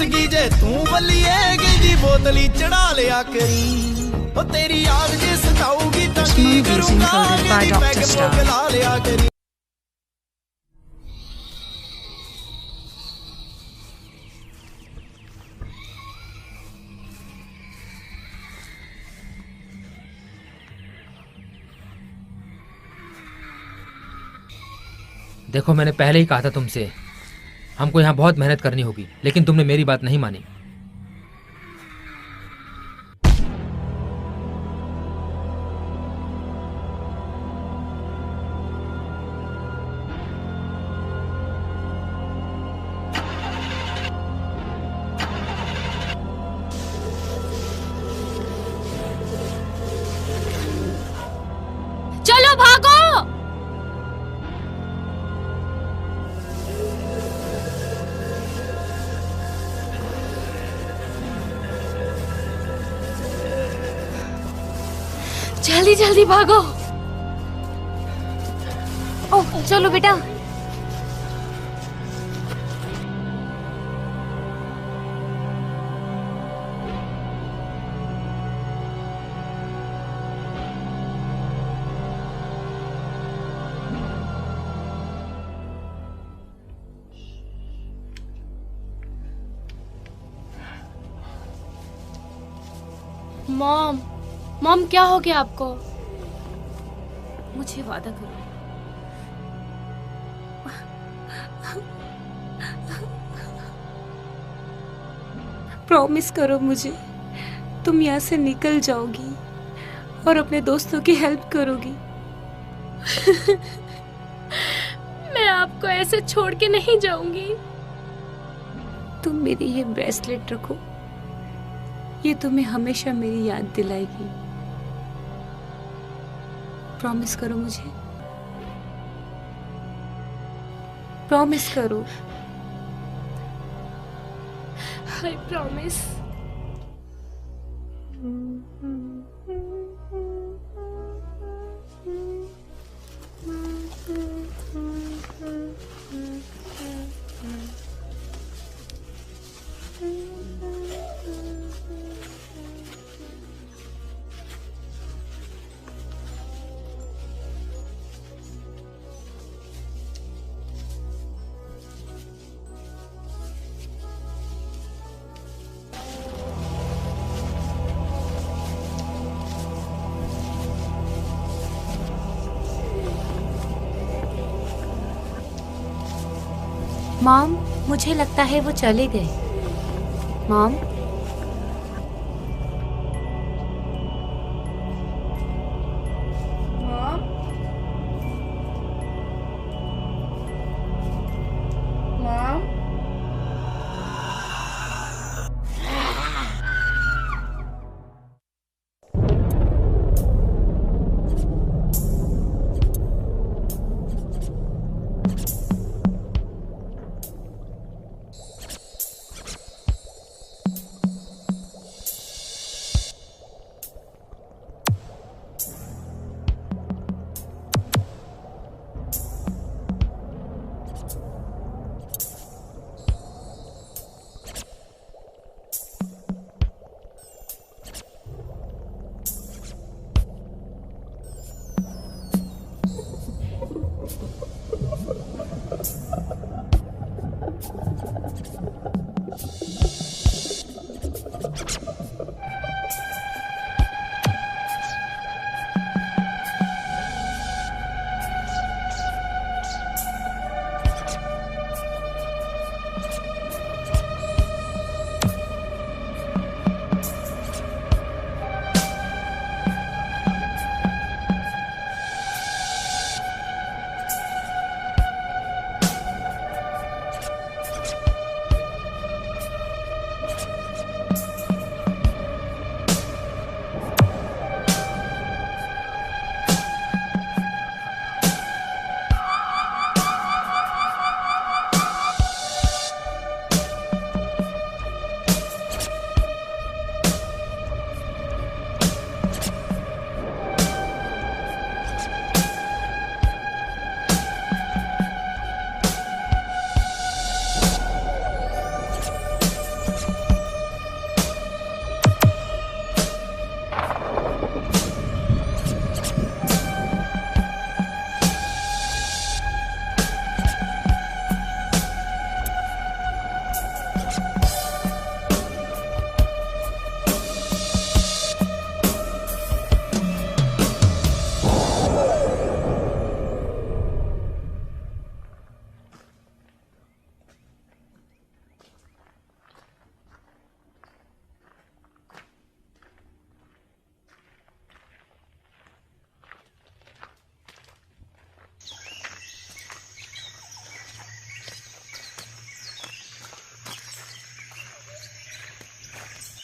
गई जे तू बलिए गई बोतली चढ़ा लिया करी ओ तेरी याद जे सताऊगी तो की करूंगा पैग ला लिया करी। देखो मैंने पहले ही कहा था तुमसे, हमको यहाँ बहुत मेहनत करनी होगी, लेकिन तुमने मेरी बात नहीं मानी। चलो भागो। जल्दी जल्दी भागो। ओह चलो बेटा। मॉम, मॉम क्या हो गया आपको? मुझे वादा करो। प्रॉमिस करो मुझे, तुम यहाँ से निकल जाओगी और अपने दोस्तों की हेल्प करोगी। मैं आपको ऐसे छोड़ के नहीं जाऊंगी। तुम मेरी ये ब्रेसलेट रखो, ये तुम्हें हमेशा मेरी याद दिलाएगी। प्रॉमिस करो मुझे, प्रॉमिस करो। I promise. मॉम, मुझे लगता है वो चले गए। मॉम,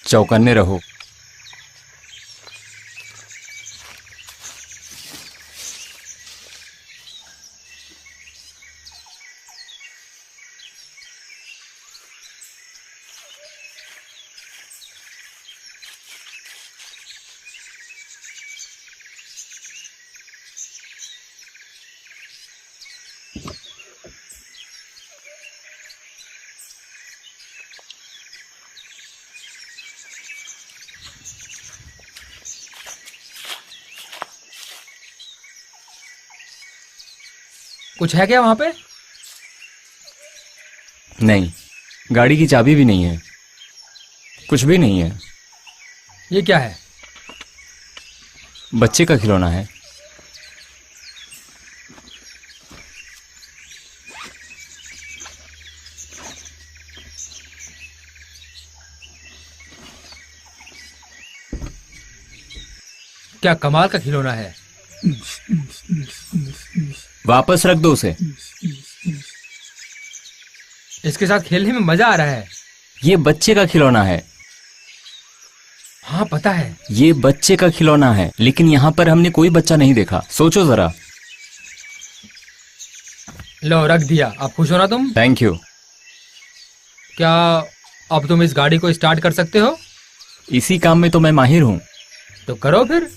चौकन्ने रहो। कुछ है क्या वहां पे? नहीं, गाड़ी की चाबी भी नहीं है, कुछ भी नहीं है। ये क्या है? बच्चे का खिलौना है। क्या कमाल का खिलौना है। वापस रख दो उसे। इसके साथ खेलने में मजा आ रहा है। ये बच्चे का खिलौना है। हाँ पता है। ये बच्चे का खिलौना है, लेकिन यहाँ पर हमने कोई बच्चा नहीं देखा। सोचो जरा। लो रख दिया। अब खुश हो ना तुम? Thank you. क्या अब तुम इस गाड़ी को स्टार्ट कर सकते हो? इसी काम में तो मैं माहिर हूँ। तो करो फिर।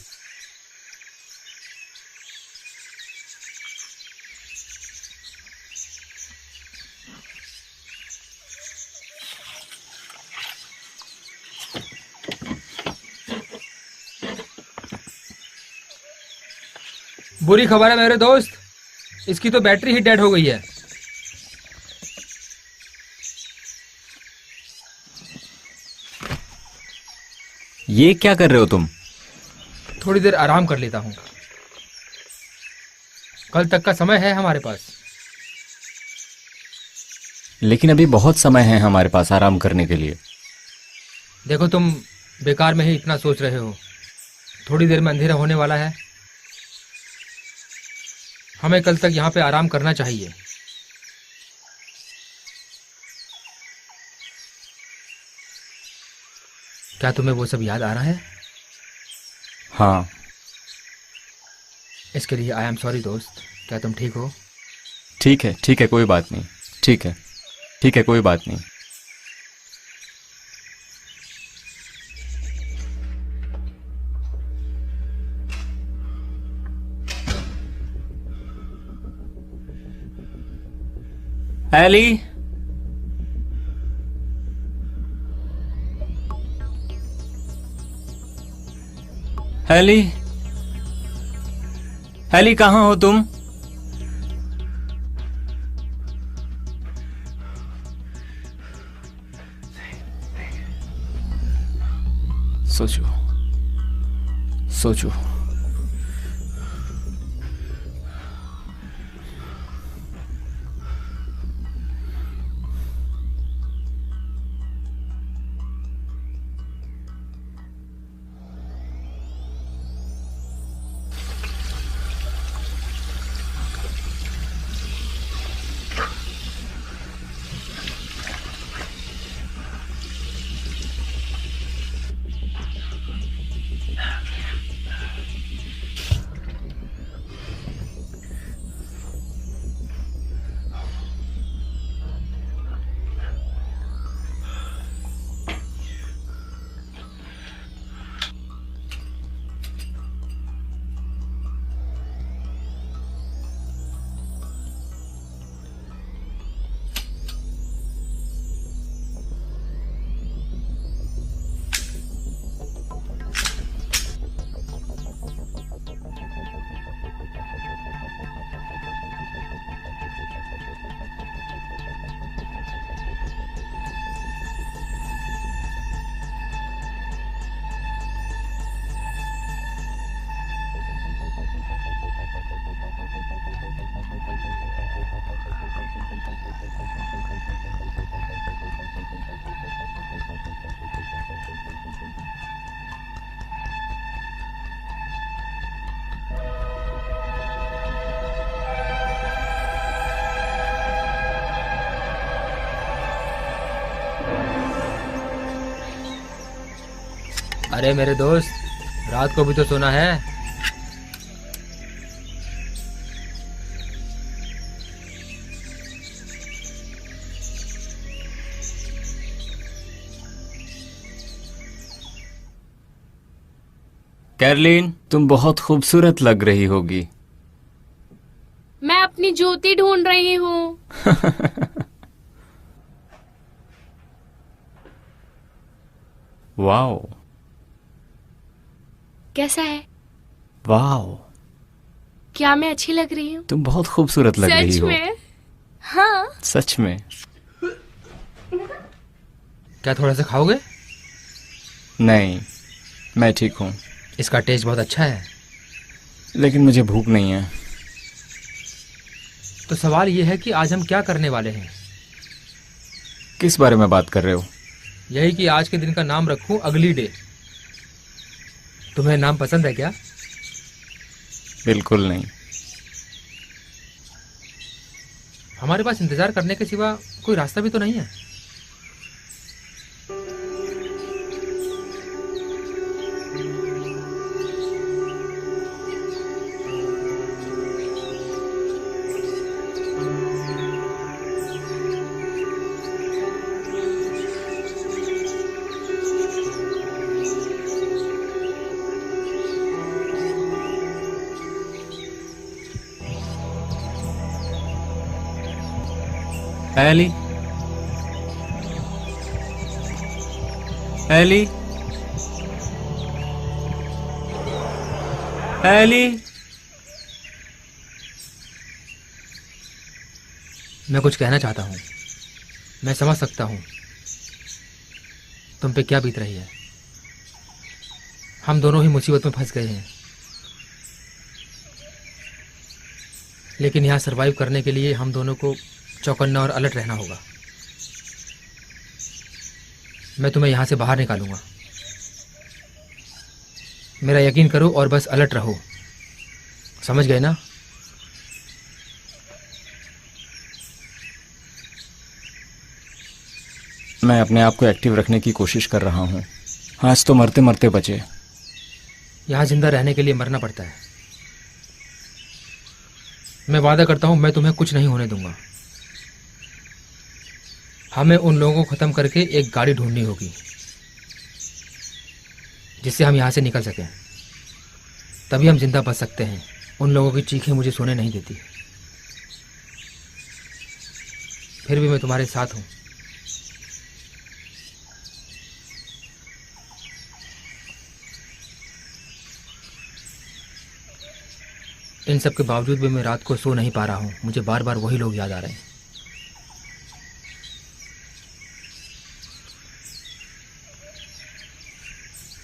बुरी खबर है मेरे दोस्त, इसकी तो बैटरी ही डेड हो गई है। ये क्या कर रहे हो तुम? थोड़ी देर आराम कर लेता हूं। कल तक का समय है हमारे पास। लेकिन अभी बहुत समय है हमारे पास आराम करने के लिए। देखो तुम बेकार में ही इतना सोच रहे हो। थोड़ी देर में अंधेरा होने वाला है। हमें कल तक यहाँ पे आराम करना चाहिए। क्या तुम्हें वो सब याद आ रहा है? हाँ। इसके लिए आई एम सॉरी दोस्त। क्या तुम ठीक हो? ठीक है, कोई बात नहीं। ठीक है, कोई बात नहीं। एली, एली, एली कहाँ हो तुम? सोचो, सोचो। अरे मेरे दोस्त, रात को भी तो सोना है। कैरलीन, तुम बहुत खूबसूरत लग रही होगी। मैं अपनी जूती ढूंढ रही हूँ। वाओ, कैसा है? वाओ, क्या मैं अच्छी लग रही हूँ? तुम बहुत खूबसूरत लग रही सच हो। में? हाँ। सच में। क्या थोड़ा सा खाओगे? नहीं, मैं ठीक हूँ। इसका टेस्ट बहुत अच्छा है। लेकिन मुझे भूख नहीं है। तो सवाल ये है कि आज हम क्या करने वाले हैं। किस बारे में बात कर रहे हो? यही कि आज के दिन का नाम रखूं अगली डे। तुम्हें नाम पसंद है क्या? बिल्कुल नहीं। हमारे पास इंतजार करने के सिवा कोई रास्ता भी तो नहीं है। Ellie, Ellie, Ellie. मैं कुछ कहना चाहता हूँ। मैं समझ सकता हूँ तुम पे क्या बीत रही है। हम दोनों ही मुसीबत में फंस गए हैं, लेकिन यहाँ सरवाइव करने के लिए हम दोनों को चौकन्ना और अलर्ट रहना होगा। मैं तुम्हें यहाँ से बाहर निकालूंगा। मेरा यकीन करो और बस अलर्ट रहो। समझ गए ना? मैं अपने आप को एक्टिव रखने की कोशिश कर रहा हूँ। आज तो मरते मरते बचे। यहाँ जिंदा रहने के लिए मरना पड़ता है। मैं वादा करता हूँ मैं तुम्हें कुछ नहीं होने दूंगा। हमें उन लोगों को खत्म करके एक गाड़ी ढूंढनी होगी जिससे हम यहाँ से निकल सकें। तभी हम जिंदा बच सकते हैं। उन लोगों की चीखें मुझे सोने नहीं देती। फिर भी मैं तुम्हारे साथ हूँ। इन सब के बावजूद भी मैं रात को सो नहीं पा रहा हूँ। मुझे बार बार वही लोग याद आ रहे हैं।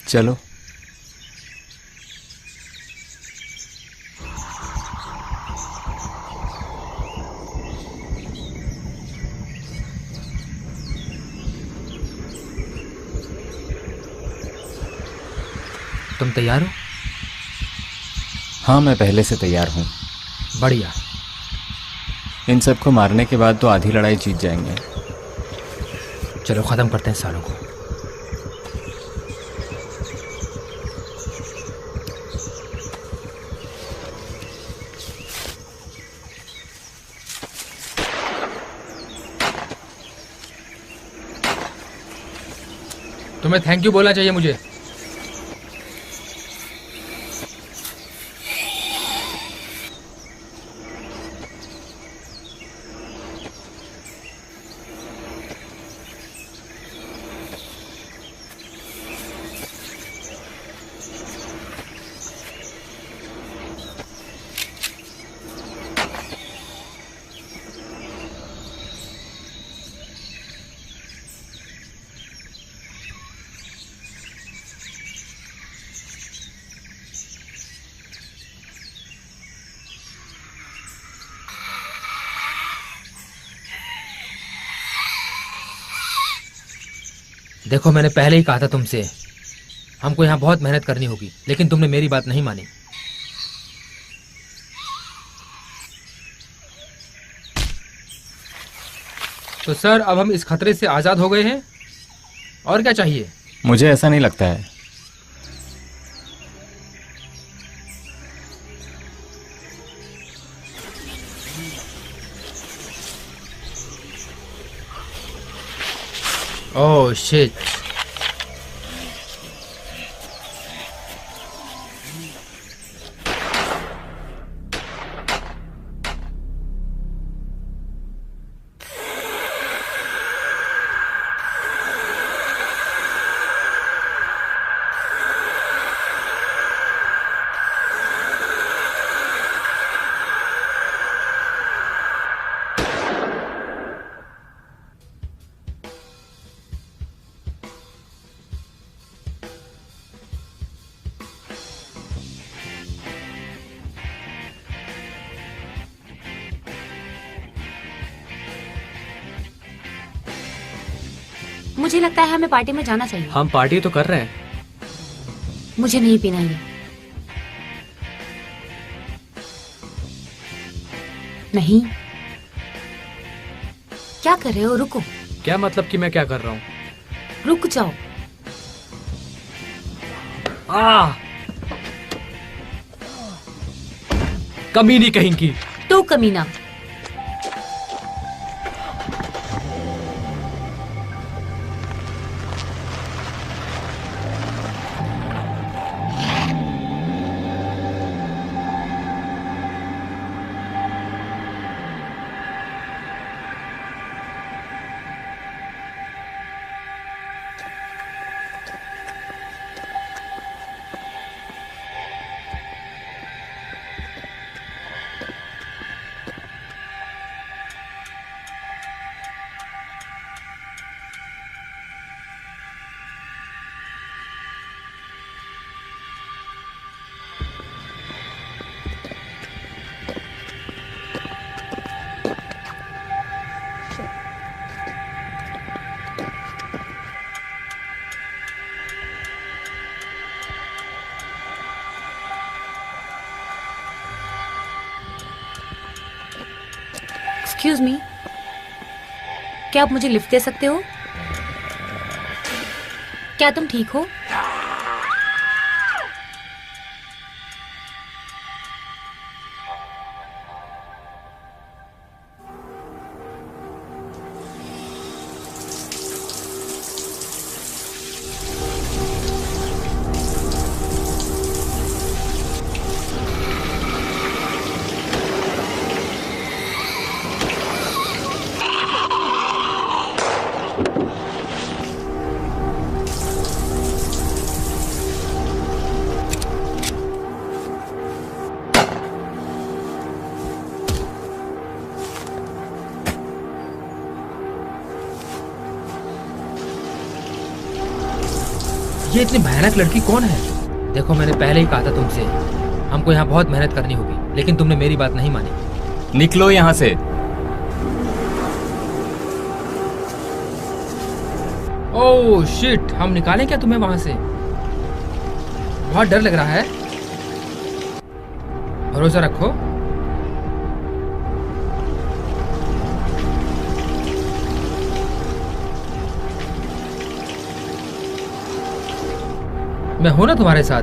चलो। तुम तैयार हो? हाँ, मैं पहले से तैयार हूँ। बढ़िया। इन सबको मारने के बाद तो आधी लड़ाई जीत जाएंगे। चलो ख़त्म करते हैं सालों को। तुम्हें थैंक यू बोलना चाहिए मुझे। देखो, मैंने पहले ही कहा था तुमसे, हमको यहाँ बहुत मेहनत करनी होगी, लेकिन तुमने मेरी बात नहीं मानी। तो सर, अब हम इस खतरे से आज़ाद हो गए हैं। और क्या चाहिए? मुझे ऐसा नहीं लगता है। Oh shit. मुझे लगता है हमें पार्टी में जाना चाहिए। हम पार्टी तो कर रहे हैं। मुझे नहीं पीना ये। नहीं। क्या कर रहे हो? रुको। क्या मतलब कि मैं क्या कर रहा हूँ? रुक जाओ। कमीनी कहीं की। तो कमीना। एक्सक्यूज मी, क्या आप मुझे लिफ्ट दे सकते हो? क्या तुम ठीक हो? ये इतनी भयानक लड़की कौन है? देखो मैंने पहले ही कहा था तुमसे, हमको यहाँ बहुत मेहनत करनी होगी, लेकिन तुमने मेरी बात नहीं मानी। निकलो यहाँ से। ओह शिट, हम निकालें क्या तुम्हें वहां से? बहुत डर लग रहा है। भरोसा रखो। मैं हूं ना तुम्हारे साथ।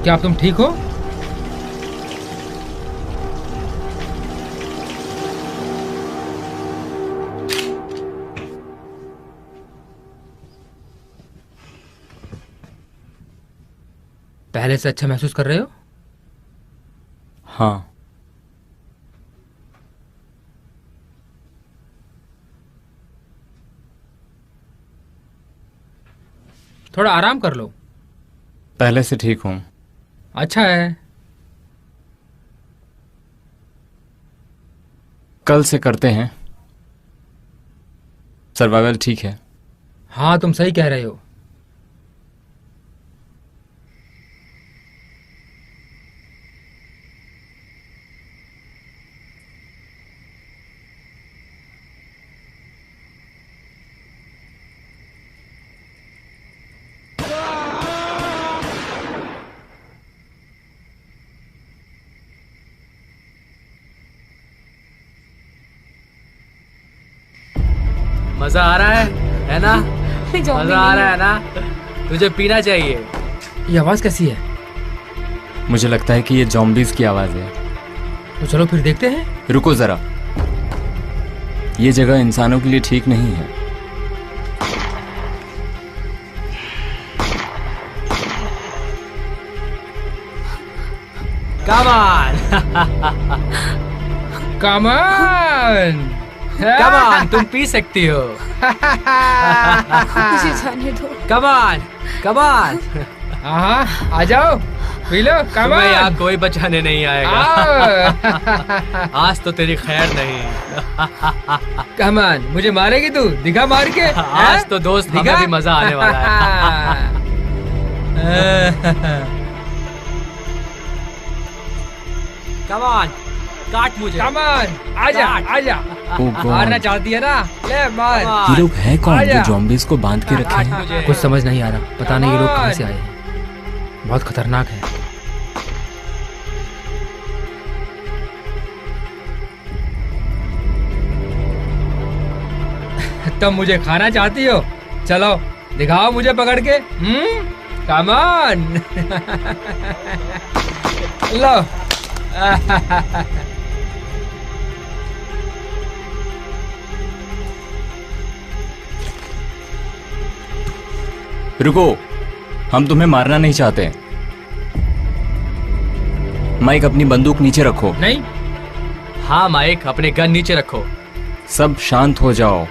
क्या अब तुम ठीक हो? पहले से अच्छा महसूस कर रहे हो? हाँ। थोड़ा आराम कर लो। पहले से ठीक हूँ। अच्छा है। कल से करते हैं। सर्वाइवल ठीक है। हाँ तुम सही कह रहे हो। मजा आ रहा है ना? मजा आ रहा है ना? तुझे पीना चाहिए। ये आवाज कैसी है? मुझे लगता है कि ये ज़ॉम्बीज़ की आवाज़ है। तो चलो फिर देखते हैं। रुको जरा, ये जगह इंसानों के लिए ठीक नहीं है। Come on. Come on. Come on, तुम पी सकती हो। मुझे जाने दो। Come on, come on. हाँ, आ जाओ, पी लो। Come तुम्हें on. यहाँ कोई बचाने नहीं आएगा। आओ। आज तो तेरी खैर नहीं। Come on, मुझे मारेगी तू? दिखा मार के। आज तो दोस्त हमें भी मजा आने वाला है। Come on, काट मुझे। Come on, आजा, आजा। Oh God. मारना चाहती है ना? ले मार। ये लोग हैं कौन आजा। जो जॉम्बीज को बांध के रखे काट हैं? मुझे। कुछ समझ नहीं आ रहा। पता नहीं ये लोग कहाँ से आए हैं। बहुत खतरनाक है। तुम मुझे खाना चाहती हो? चलो दिखाओ मुझे पकड़ के। Come on. लो। रुको, हम तुम्हें मारना नहीं चाहते। माइक, अपनी बंदूक नीचे रखो। नहीं, हाँ माइक, अपने गन नीचे रखो। सब शांत हो जाओ।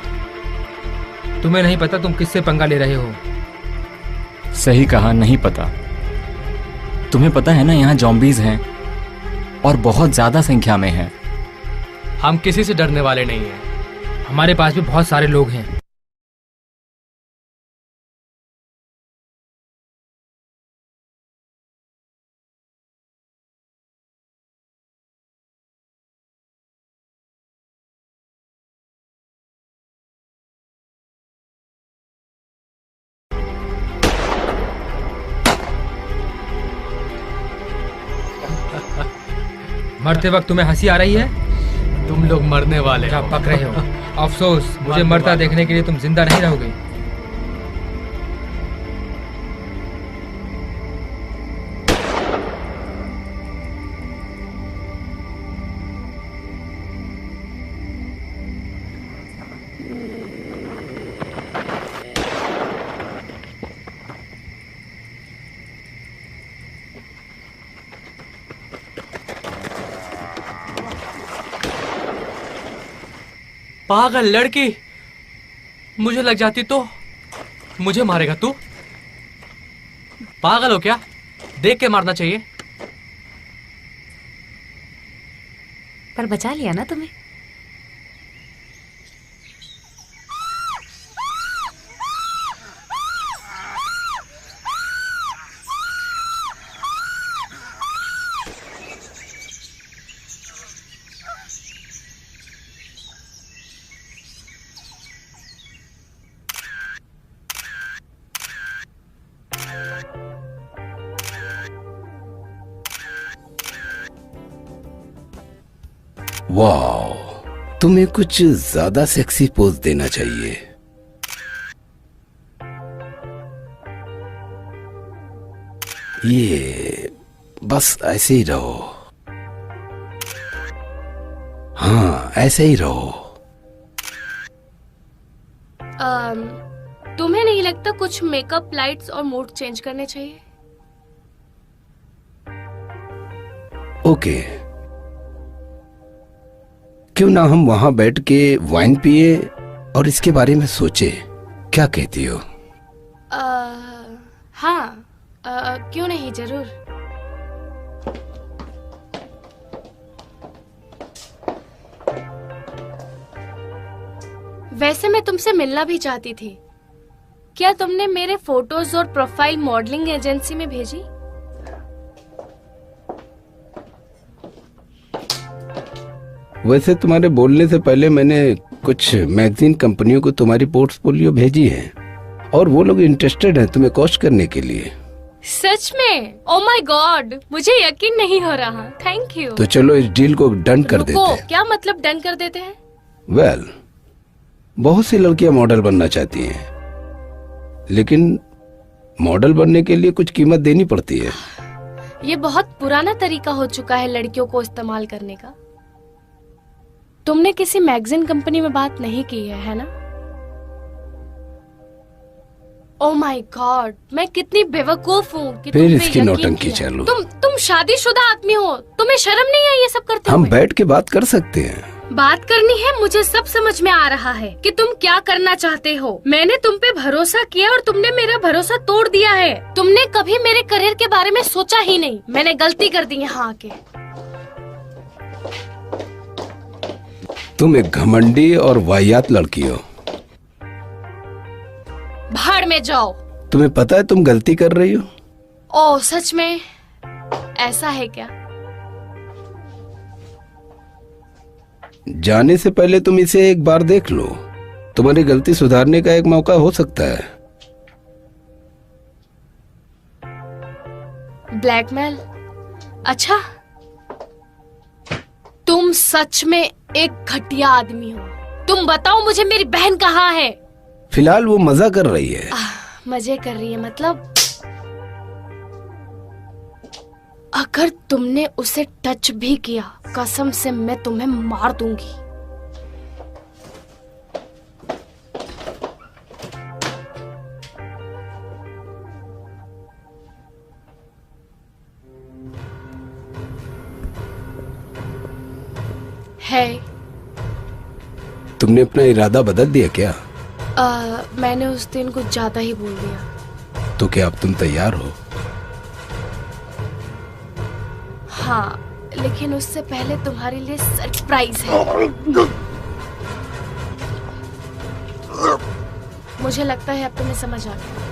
तुम्हें नहीं पता तुम किससे पंगा ले रहे हो। सही कहा, नहीं पता। तुम्हें पता है ना यहाँ जॉम्बीज हैं और बहुत ज्यादा संख्या में हैं। हम किसी से डरने वाले नहीं हैं। हमारे पास भी बहुत सारे लोग हैं। मरते वक्त तुम्हें हंसी आ रही है? तुम लोग मरने वाले क्या हो। पक रहे हो? अफसोस, मुझे मरने मरता वाले। देखने के लिए तुम जिंदा नहीं रहोगे। पागल लड़की, मुझे लग जाती तो मुझे मारेगा तू? पागल हो क्या? देख के मारना चाहिए। पर बचा लिया ना तुम्हें। वाह, तुम्हें कुछ ज्यादा सेक्सी पोज देना चाहिए। ये बस ऐसे ही रहो। हाँ, ऐसे ही रहो। तुम्हें नहीं लगता कुछ मेकअप, लाइट्स और मूड चेंज करने चाहिए? ओके, क्यों ना हम वहां बैठ के वाइन पिए और इसके बारे में सोचे। क्या कहती हो? हाँ, क्यों नहीं, जरूर। वैसे मैं तुमसे मिलना भी चाहती थी। क्या तुमने मेरे फोटोज और प्रोफाइल मॉडलिंग एजेंसी में भेजी? वैसे तुम्हारे बोलने से पहले मैंने कुछ मैगजीन कंपनियों को तुम्हारी पोर्टफोलियो भेजी है और वो लोग इंटरेस्टेड हैं तुम्हें कोच करने के लिए। सच में? ओ माय गॉड, मुझे यकीन नहीं हो रहा। Thank you. तो चलो इस डील को डन कर देते रुको, हैं। क्या मतलब डन कर देते हैं? वेल, बहुत सी लड़कियां मॉडल बनना चाहती हैं, लेकिन मॉडल बनने के लिए कुछ कीमत देनी पड़ती है। ये बहुत पुराना तरीका हो चुका है लड़कियों को इस्तेमाल करने का। तुमने किसी मैगजीन कंपनी में बात नहीं की है ना? ओह माय गॉड, मैं कितनी बेवकूफ हूँ कि फिर तुम पे इसकी यकीन नौटंकी किया। चालू। तुम शादीशुदा आदमी हो, तुम्हें शर्म नहीं है ये सब करते हम हुए? बैठ के बात कर सकते हैं। बात करनी है, मुझे सब समझ में आ रहा है कि तुम क्या करना चाहते हो। मैंने तुम पे भरोसा किया और तुमने मेरा भरोसा तोड़ दिया है। तुमने कभी मेरे करियर के बारे में सोचा ही नहीं। मैंने गलती कर दी यहाँ आके। तुम एक घमंडी और वाहियात लड़की हो। भाड़ में जाओ। तुम्हें पता है तुम गलती कर रही हो? ओह सच में? ऐसा है क्या? जाने से पहले तुम इसे एक बार देख लो। तुम्हारी गलती सुधारने का एक मौका हो सकता है। ब्लैकमेल? अच्छा, तुम सच में एक घटिया आदमी हो। तुम बताओ मुझे मेरी बहन कहाँ है? फिलहाल वो मजा कर रही है। मजे कर रही है मतलब? अगर तुमने उसे टच भी किया, कसम से मैं तुम्हें मार दूंगी। है तुमने अपना इरादा बदल दिया क्या? मैंने उस दिन कुछ ज्यादा ही बोल दिया। तो क्या अब तुम तैयार हो? हाँ, लेकिन उससे पहले तुम्हारे लिए सरप्राइज है। मुझे लगता है अब तुम्हें समझ आ गया।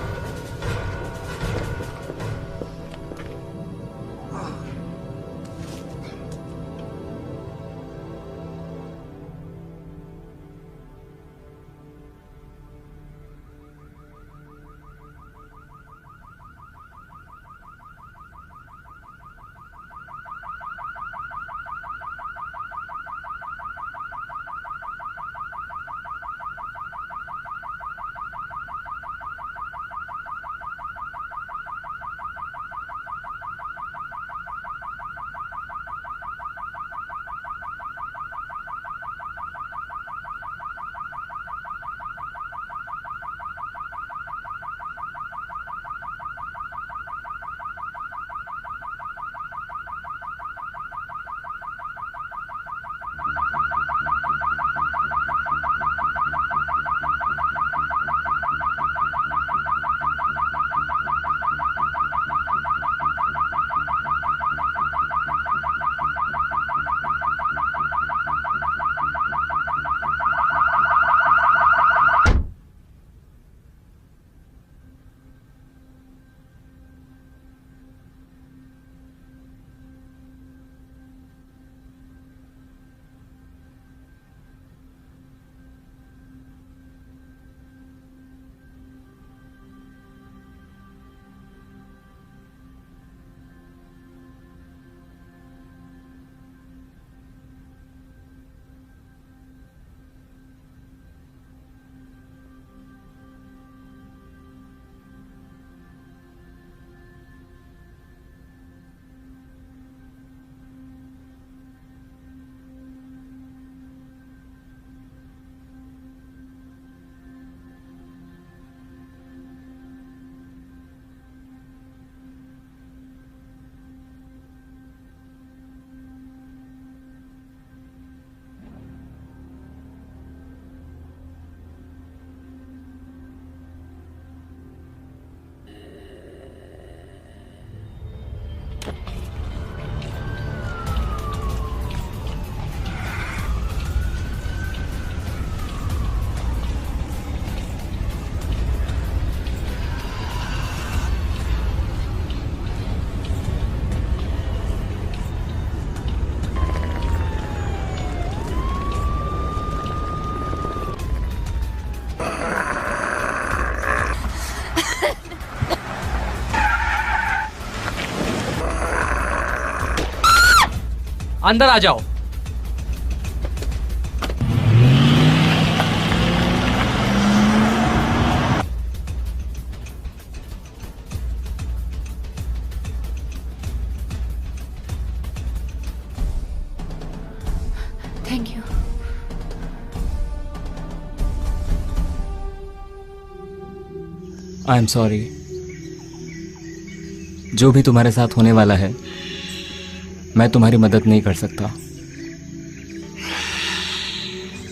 अंदर आ जाओ। Thank you. I am sorry. जो भी तुम्हारे साथ होने वाला है, मैं तुम्हारी मदद नहीं कर सकता।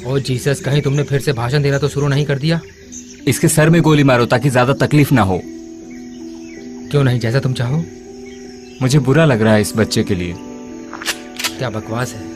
ओ जीसस, कहीं तुमने फिर से भाषण देना तो शुरू नहीं कर दिया? इसके सर में गोली मारो ताकि ज्यादा तकलीफ ना हो। क्यों नहीं, जैसा तुम चाहो। मुझे बुरा लग रहा है इस बच्चे के लिए। क्या बकवास है।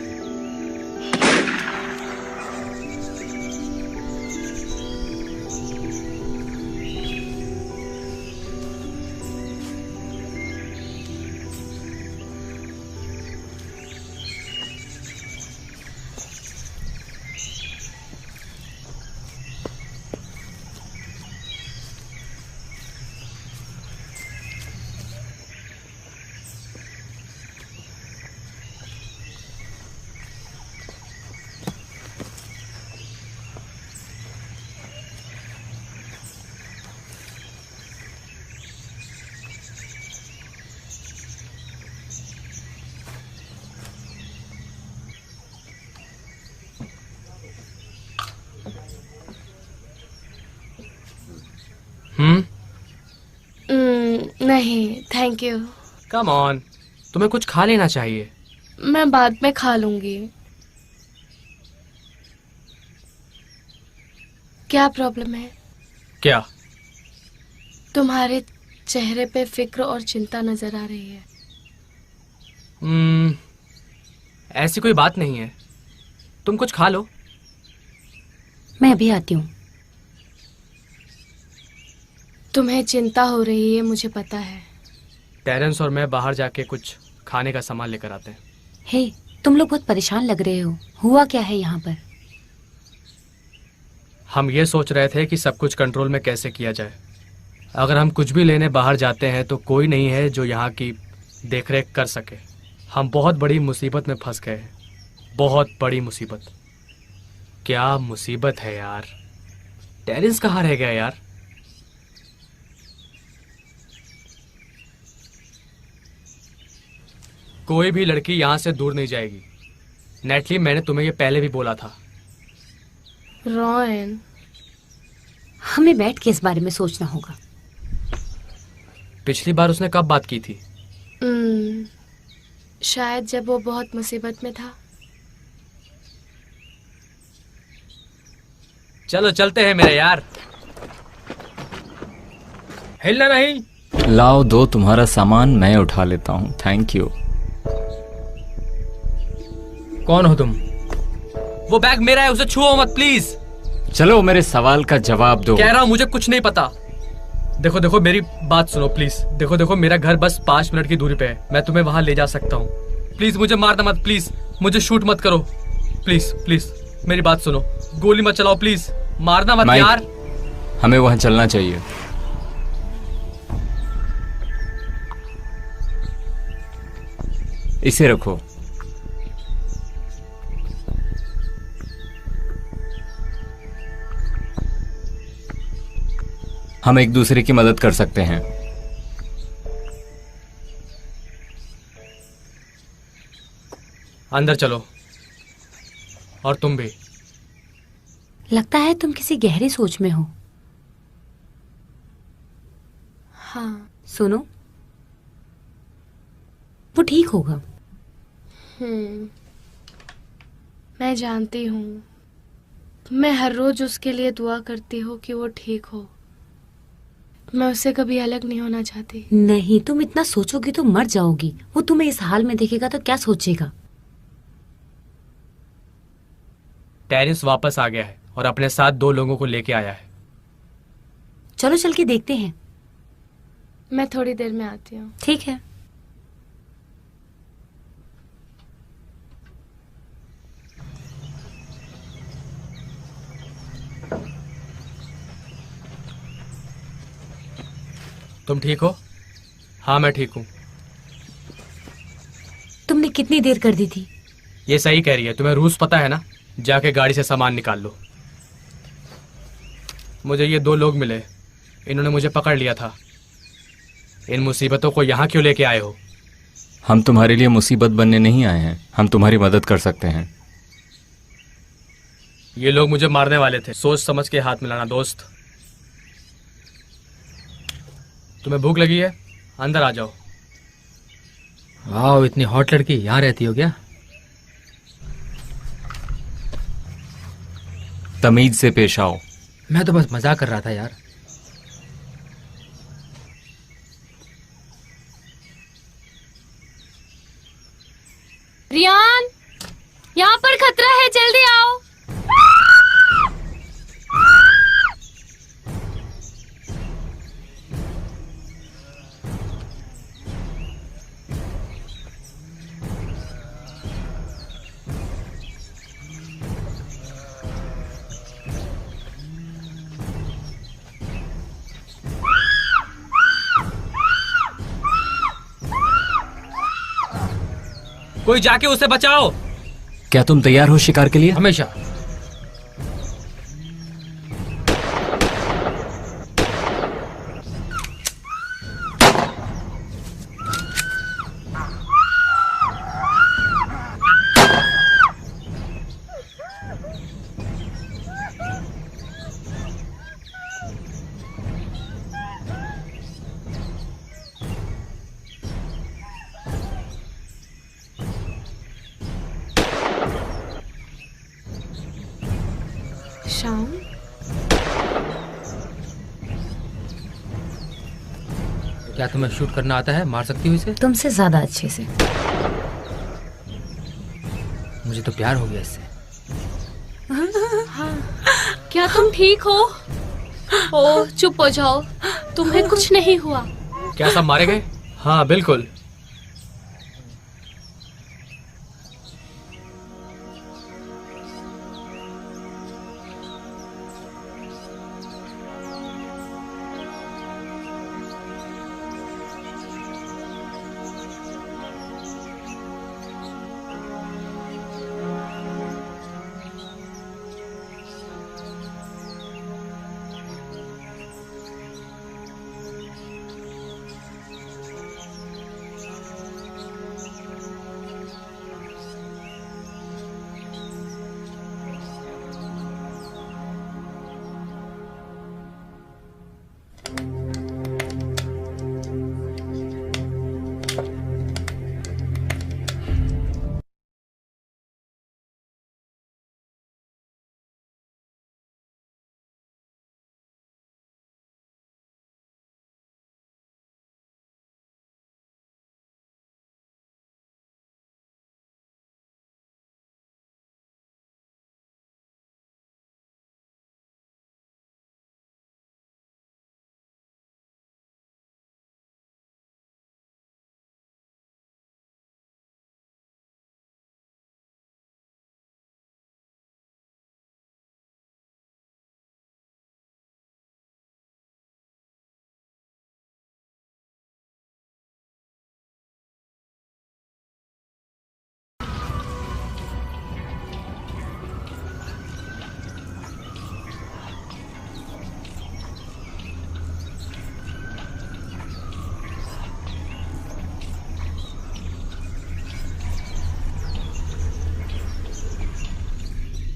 नहीं थैंक यू। कम ऑन, तुम्हें कुछ खा लेना चाहिए। मैं बाद में खा लूंगी। क्या प्रॉब्लम है? क्या? तुम्हारे चेहरे पे फिक्र और चिंता नजर आ रही है। ऐसी कोई बात नहीं है, तुम कुछ खा लो। मैं अभी आती हूँ। तुम्हें चिंता हो रही है, मुझे पता है। टेरेंस और मैं बाहर जाके कुछ खाने का सामान लेकर आते हैं। हे, तुम लोग बहुत परेशान लग रहे हो। हुआ क्या है यहाँ पर? हम ये सोच रहे थे कि सब कुछ कंट्रोल में कैसे किया जाए। अगर हम कुछ भी लेने बाहर जाते हैं तो कोई नहीं है जो यहाँ की देखरेख कर सके। हम बहुत बड़ी मुसीबत में फंस गए हैं, बहुत बड़ी मुसीबत। क्या मुसीबत है यार। टेरेंस कहाँ रह गया यार? कोई भी लड़की यहाँ से दूर नहीं जाएगी। नेटली, मैंने तुम्हें ये पहले भी बोला था। रॉयन, हमें बैठ के इस बारे में सोचना होगा। पिछली बार उसने कब बात की थी? शायद जब वो बहुत मुसीबत में था। चलो चलते हैं मेरे यार। हिलना नहीं। लाओ, दो तुम्हारा सामान मैं उठा लेता हूँ। Thank you. कौन हो तुम? वो बैग मेरा है, उसे छुओ मत प्लीज। चलो मेरे सवाल का जवाब दो। कह रहा हूँ मुझे कुछ नहीं पता। देखो देखो मेरी बात सुनो प्लीज। देखो देखो मेरा घर बस 5 मिनट की दूरी पे है। मैं तुम्हें वहां ले जा सकता हूँ। प्लीज मुझे मारना मत, प्लीज मुझे शूट मत करो। प्लीज प्लीज मेरी बात सुनो, गोली मत चलाओ प्लीज, मारना मत यार। हमें वहां चलना चाहिए। इसे रखो। हम एक दूसरे की मदद कर सकते हैं। अंदर चलो। और तुम भी। लगता है तुम किसी गहरी सोच में हो। हाँ। सुनो, वो ठीक होगा। मैं जानती हूँ। मैं हर रोज उसके लिए दुआ करती हूँ कि वो ठीक हो। मैं उससे कभी अलग नहीं होना चाहती। नहीं, तुम इतना सोचोगी तो मर जाओगी। वो तुम्हें इस हाल में देखेगा तो क्या सोचेगा? टेरेंस वापस आ गया है और अपने साथ 2 लोगों को लेके आया है। चलो चल के देखते हैं। मैं थोड़ी देर में आती हूँ। ठीक है। तुम ठीक हो? हाँ मैं ठीक हूँ। तुमने कितनी देर कर दी थी? ये सही कह रही है। तुम्हें रूल्स पता है ना? जाके गाड़ी से सामान निकाल लो। मुझे ये 2 लोग मिले, इन्होंने मुझे पकड़ लिया था। इन मुसीबतों को यहाँ क्यों लेके आए हो? हम तुम्हारे लिए मुसीबत बनने नहीं आए हैं, हम तुम्हारी मदद कर सकते हैं। ये लोग मुझे मारने वाले थे। सोच समझ के हाथ मिलाना दोस्त। तुम्हें भूख लगी है? अंदर आ जाओ। वाह, इतनी हॉट लड़की यहाँ रहती हो क्या? तमीज से पेश आओ। मैं तो बस मजाक कर रहा था यार। रियान, यहाँ पर खतरा है, जल्दी आओ। कोई जाके उसे बचाओ। क्या तुम तैयार हो शिकार के लिए? हमेशा। शाम, क्या तुम्हें शूट करना आता है? मार सकती हो इसे? तुमसे ज्यादा अच्छे से। मुझे तो प्यार हो गया इससे। क्या तुम ठीक हो? ओ, चुप हो जाओ, तुम्हें कुछ नहीं हुआ। क्या सब मारे गए? हाँ बिल्कुल।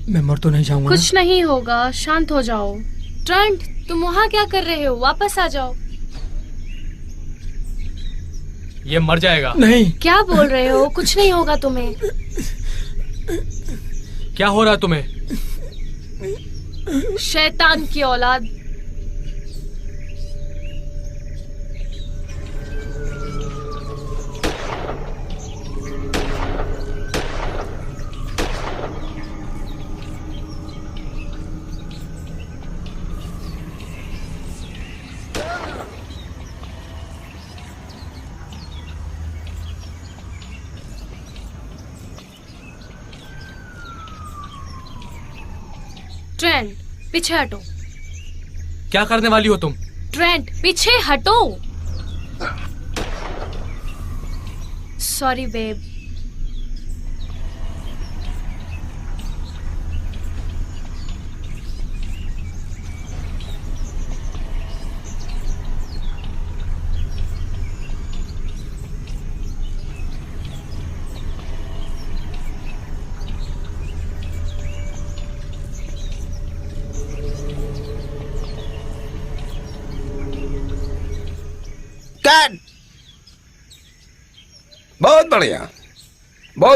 मैं मर तो नहीं जाऊंगा? कुछ नहीं होगा, शांत हो जाओ। ट्रेंट, तुम वहाँ क्या कर रहे हो? वापस आ जाओ। ये मर जाएगा। नहीं। क्या बोल रहे हो? कुछ नहीं होगा तुम्हें। क्या हो रहा है तुम्हें? शैतान की औलाद। ट्रेंट, पीछे हटो। क्या करने वाली हो तुम? ट्रेंट, पीछे हटो। Sorry babe. कट। बहुत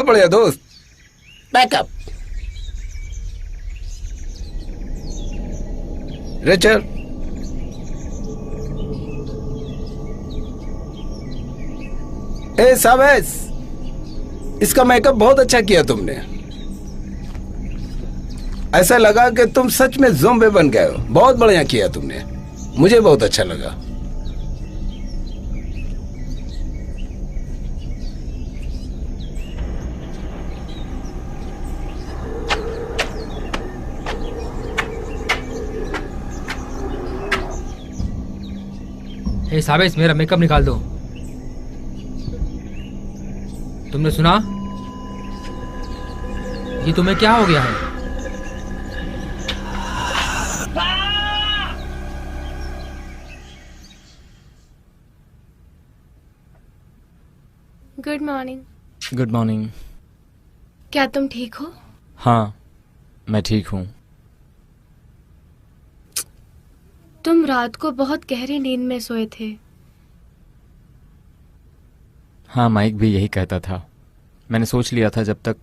बढ़िया दोस्त, बैकअप। रेचल, ए सावेस, इसका मेकअप बहुत अच्छा किया तुमने। ऐसा लगा कि तुम सच में ज़ॉम्बी बन गए हो। बहुत बढ़िया किया तुमने, मुझे बहुत अच्छा लगा। हे सावेस, मेरा मेकअप निकाल दो। तुमने सुना? ये तुम्हें क्या हो गया है? Good morning. Good morning. क्या तुम ठीक हो? हाँ, मैं ठीक हूँ। तुम रात को बहुत गहरी नींद में सोए थे। हाँ, माइक भी यही कहता था। मैंने सोच लिया था जब तक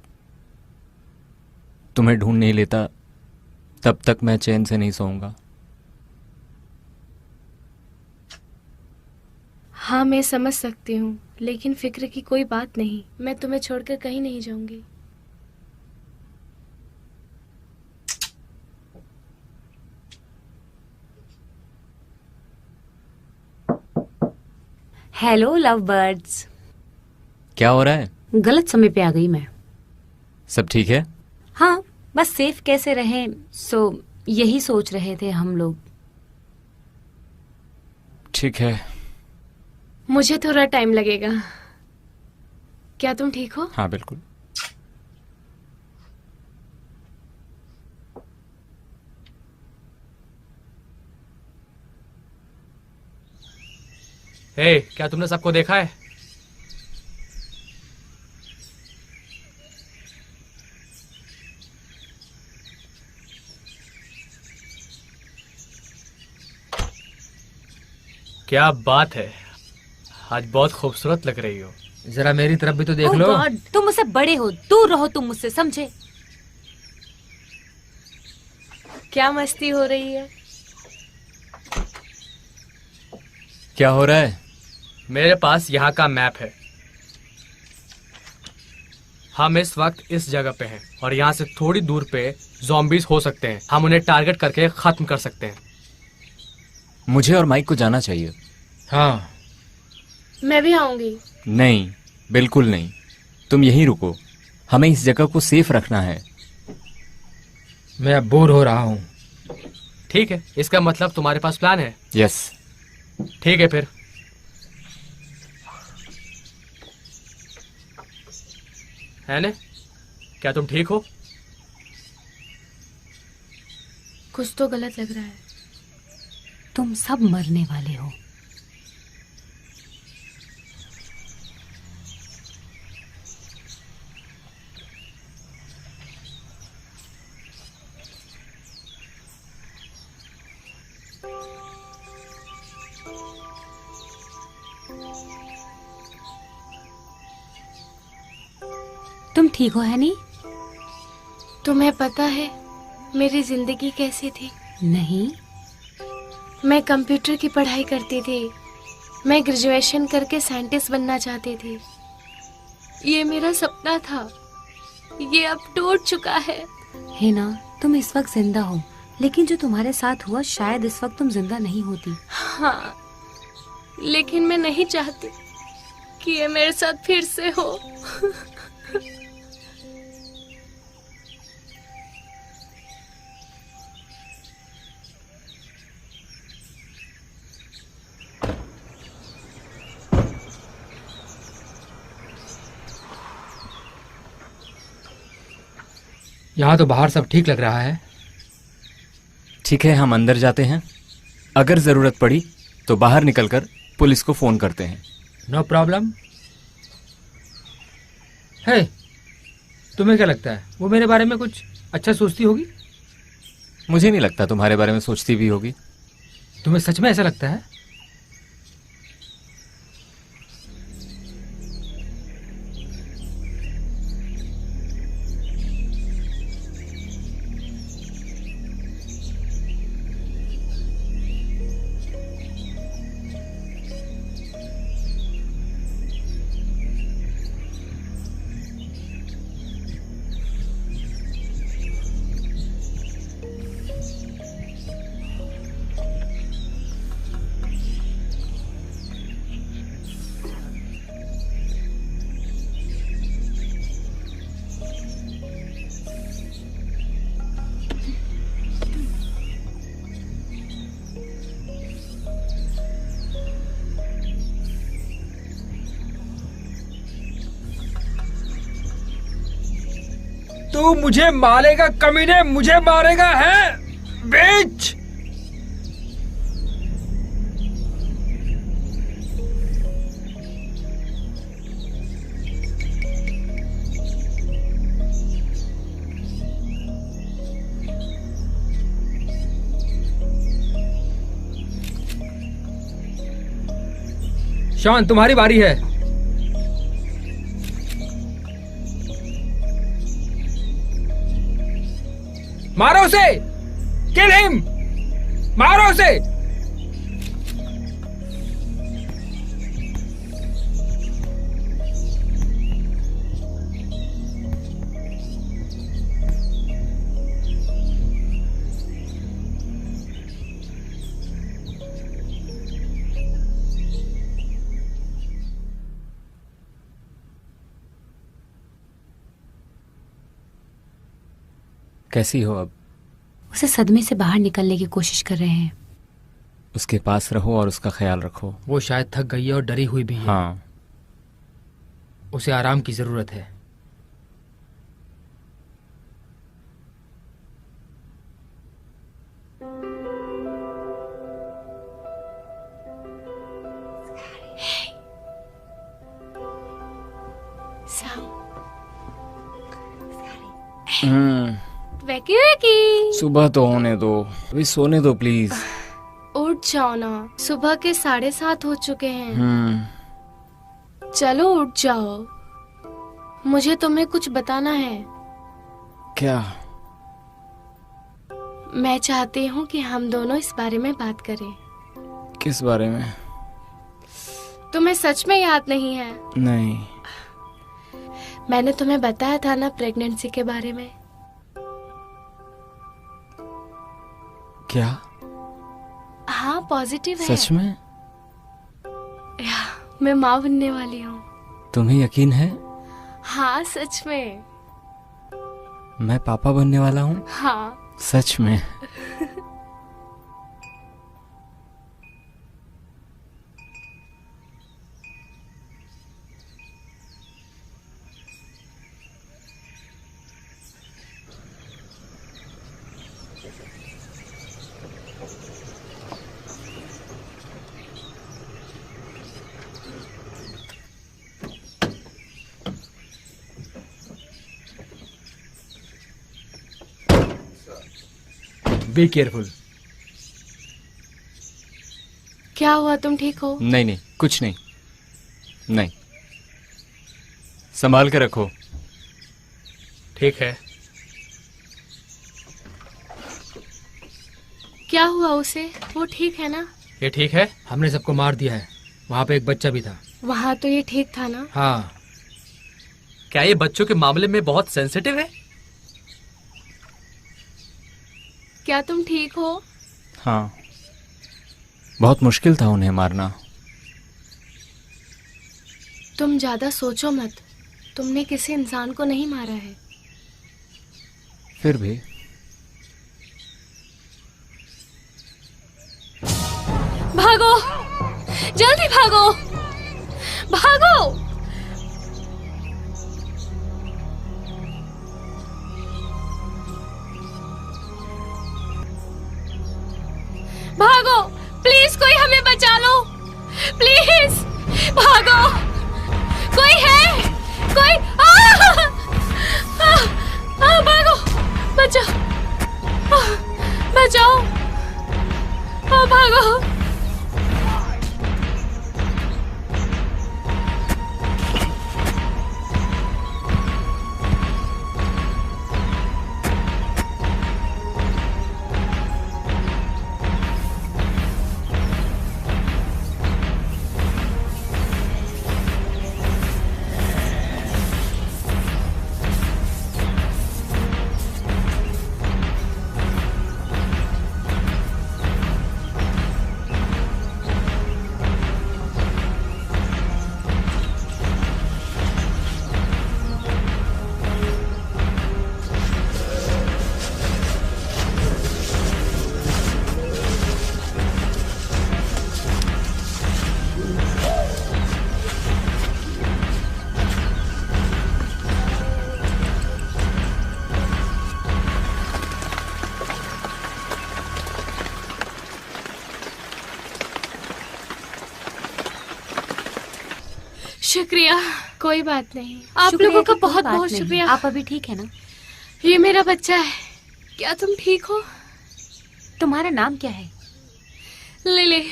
तुम्हें ढूंढ नहीं लेता तब तक मैं चैन से नहीं सोऊंगा। हाँ, मैं समझ सकती हूँ, लेकिन फिक्र की कोई बात नहीं। मैं तुम्हें छोड़कर कहीं नहीं जाऊंगी। Hello love birds. क्या हो रहा है? गलत समय पे आ गई मैं। सब ठीक है? हाँ, बस सेफ कैसे रहें, सो यही सोच रहे थे हम लोग। ठीक है। मुझे थोड़ा टाइम लगेगा। क्या तुम ठीक हो? हाँ, बिल्कुल। हे, क्या तुमने सबको देखा है? क्या बात है, आज बहुत खूबसूरत लग रही हो। जरा मेरी तरफ भी तो देख Oh लो। God, तुम मुझसे बड़े हो, दूर रहो तुम मुझसे, समझे? क्या मस्ती हो रही है? क्या हो रहा है? मेरे पास यहाँ का मैप है। हम इस वक्त इस जगह पे हैं और यहाँ से थोड़ी दूर पे ज़ॉम्बीज हो सकते हैं। हम उन्हें टारगेट करके खत्म कर सकते हैं। मुझे और माइक को जाना चाहिए। हाँ, मैं भी आऊंगी। नहीं, बिल्कुल नहीं। तुम यहीं रुको, हमें इस जगह को सेफ रखना है। मैं अब बोर हो रहा हूँ। ठीक है, इसका मतलब तुम्हारे पास प्लान है। यस। ठीक है फिर। है ने? क्या तुम ठीक हो? कुछ तो गलत लग रहा है। तुम सब मरने वाले हो। तुम ठीक हो हैनी? तुम्हें पता है मेरी जिंदगी कैसी थी? नहीं। मैं कंप्यूटर की पढ़ाई करती थी। मैं ग्रेजुएशन करके साइंटिस्ट बनना चाहती थी। ये मेरा सपना था। ये अब टूट चुका है। है ना, तुम इस वक्त जिंदा हो, लेकिन जो तुम्हारे साथ हुआ शायद इस वक्त तुम जिंदा नहीं होती। हाँ, लेकिन मैं नहीं चाहती कि ये मेरे साथ फिर से हो। यहाँ तो बाहर सब ठीक लग रहा है। ठीक है, हम अंदर जाते हैं। अगर जरूरत पड़ी तो बाहर निकलकर पुलिस को फोन करते हैं। No problem. है, तुम्हें क्या लगता है वो मेरे बारे में कुछ अच्छा सोचती होगी? मुझे नहीं लगता तुम्हारे बारे में सोचती भी होगी। तुम्हें सच में ऐसा लगता है? तू मुझे मारेगा कमीने, मुझे मारेगा है बिच। शॉन, तुम्हारी बारी है। मारो उसे, किल हिम, मारो उसे। कैसी हो अब? उसे सदमे से बाहर निकलने की कोशिश कर रहे हैं। उसके पास रहो और उसका ख्याल रखो। वो शायद थक गई है और डरी हुई भी है। हाँ, उसे आराम की जरूरत है। वेकी वेकी, सुबह तो होने दो, अभी सोने दो प्लीज। उठ जाओ ना, सुबह के 7:30 हो चुके हैं। चलो उठ जाओ, मुझे तुम्हें कुछ बताना है। क्या? मैं चाहती हूँ कि हम दोनों इस बारे में बात करें। किस बारे में? तुम्हें सच में याद नहीं है? नहीं। मैंने तुम्हें बताया था ना प्रेगनेंसी के बारे में। क्या? हाँ, पॉजिटिव है। सच में? मैं माँ बनने वाली हूँ। तुम्हें यकीन है? हाँ, सच में। मैं पापा बनने वाला हूँ? हाँ। सच में? Be careful. क्या हुआ, तुम ठीक हो? नहीं नहीं, कुछ नहीं। नहीं, संभाल के रखो। ठीक है। क्या हुआ उसे? वो ठीक है ना? ये ठीक है। हमने सबको मार दिया है। वहाँ पे एक बच्चा भी था। वहाँ तो ये ठीक था ना? हाँ। क्या ये बच्चों के मामले में बहुत सेंसिटिव है? क्या तुम ठीक हो? हाँ, बहुत मुश्किल था उन्हें मारना। तुम ज्यादा सोचो मत, तुमने किसी इंसान को नहीं मारा है। फिर भी भागो, जल्दी भागो, भागो। भागो, प्लीज कोई हमें बचा लो, प्लीज भागो। कोई है? कोई? भागो, बचाओ, बचाओ, भागो। शुक्रिया। कोई बात नहीं, आप लोगों का बहुत बहुत शुक्रिया। आप अभी ठीक है ना? ये मेरा बच्चा है। क्या तुम ठीक हो? तुम्हारा नाम क्या है? लिली।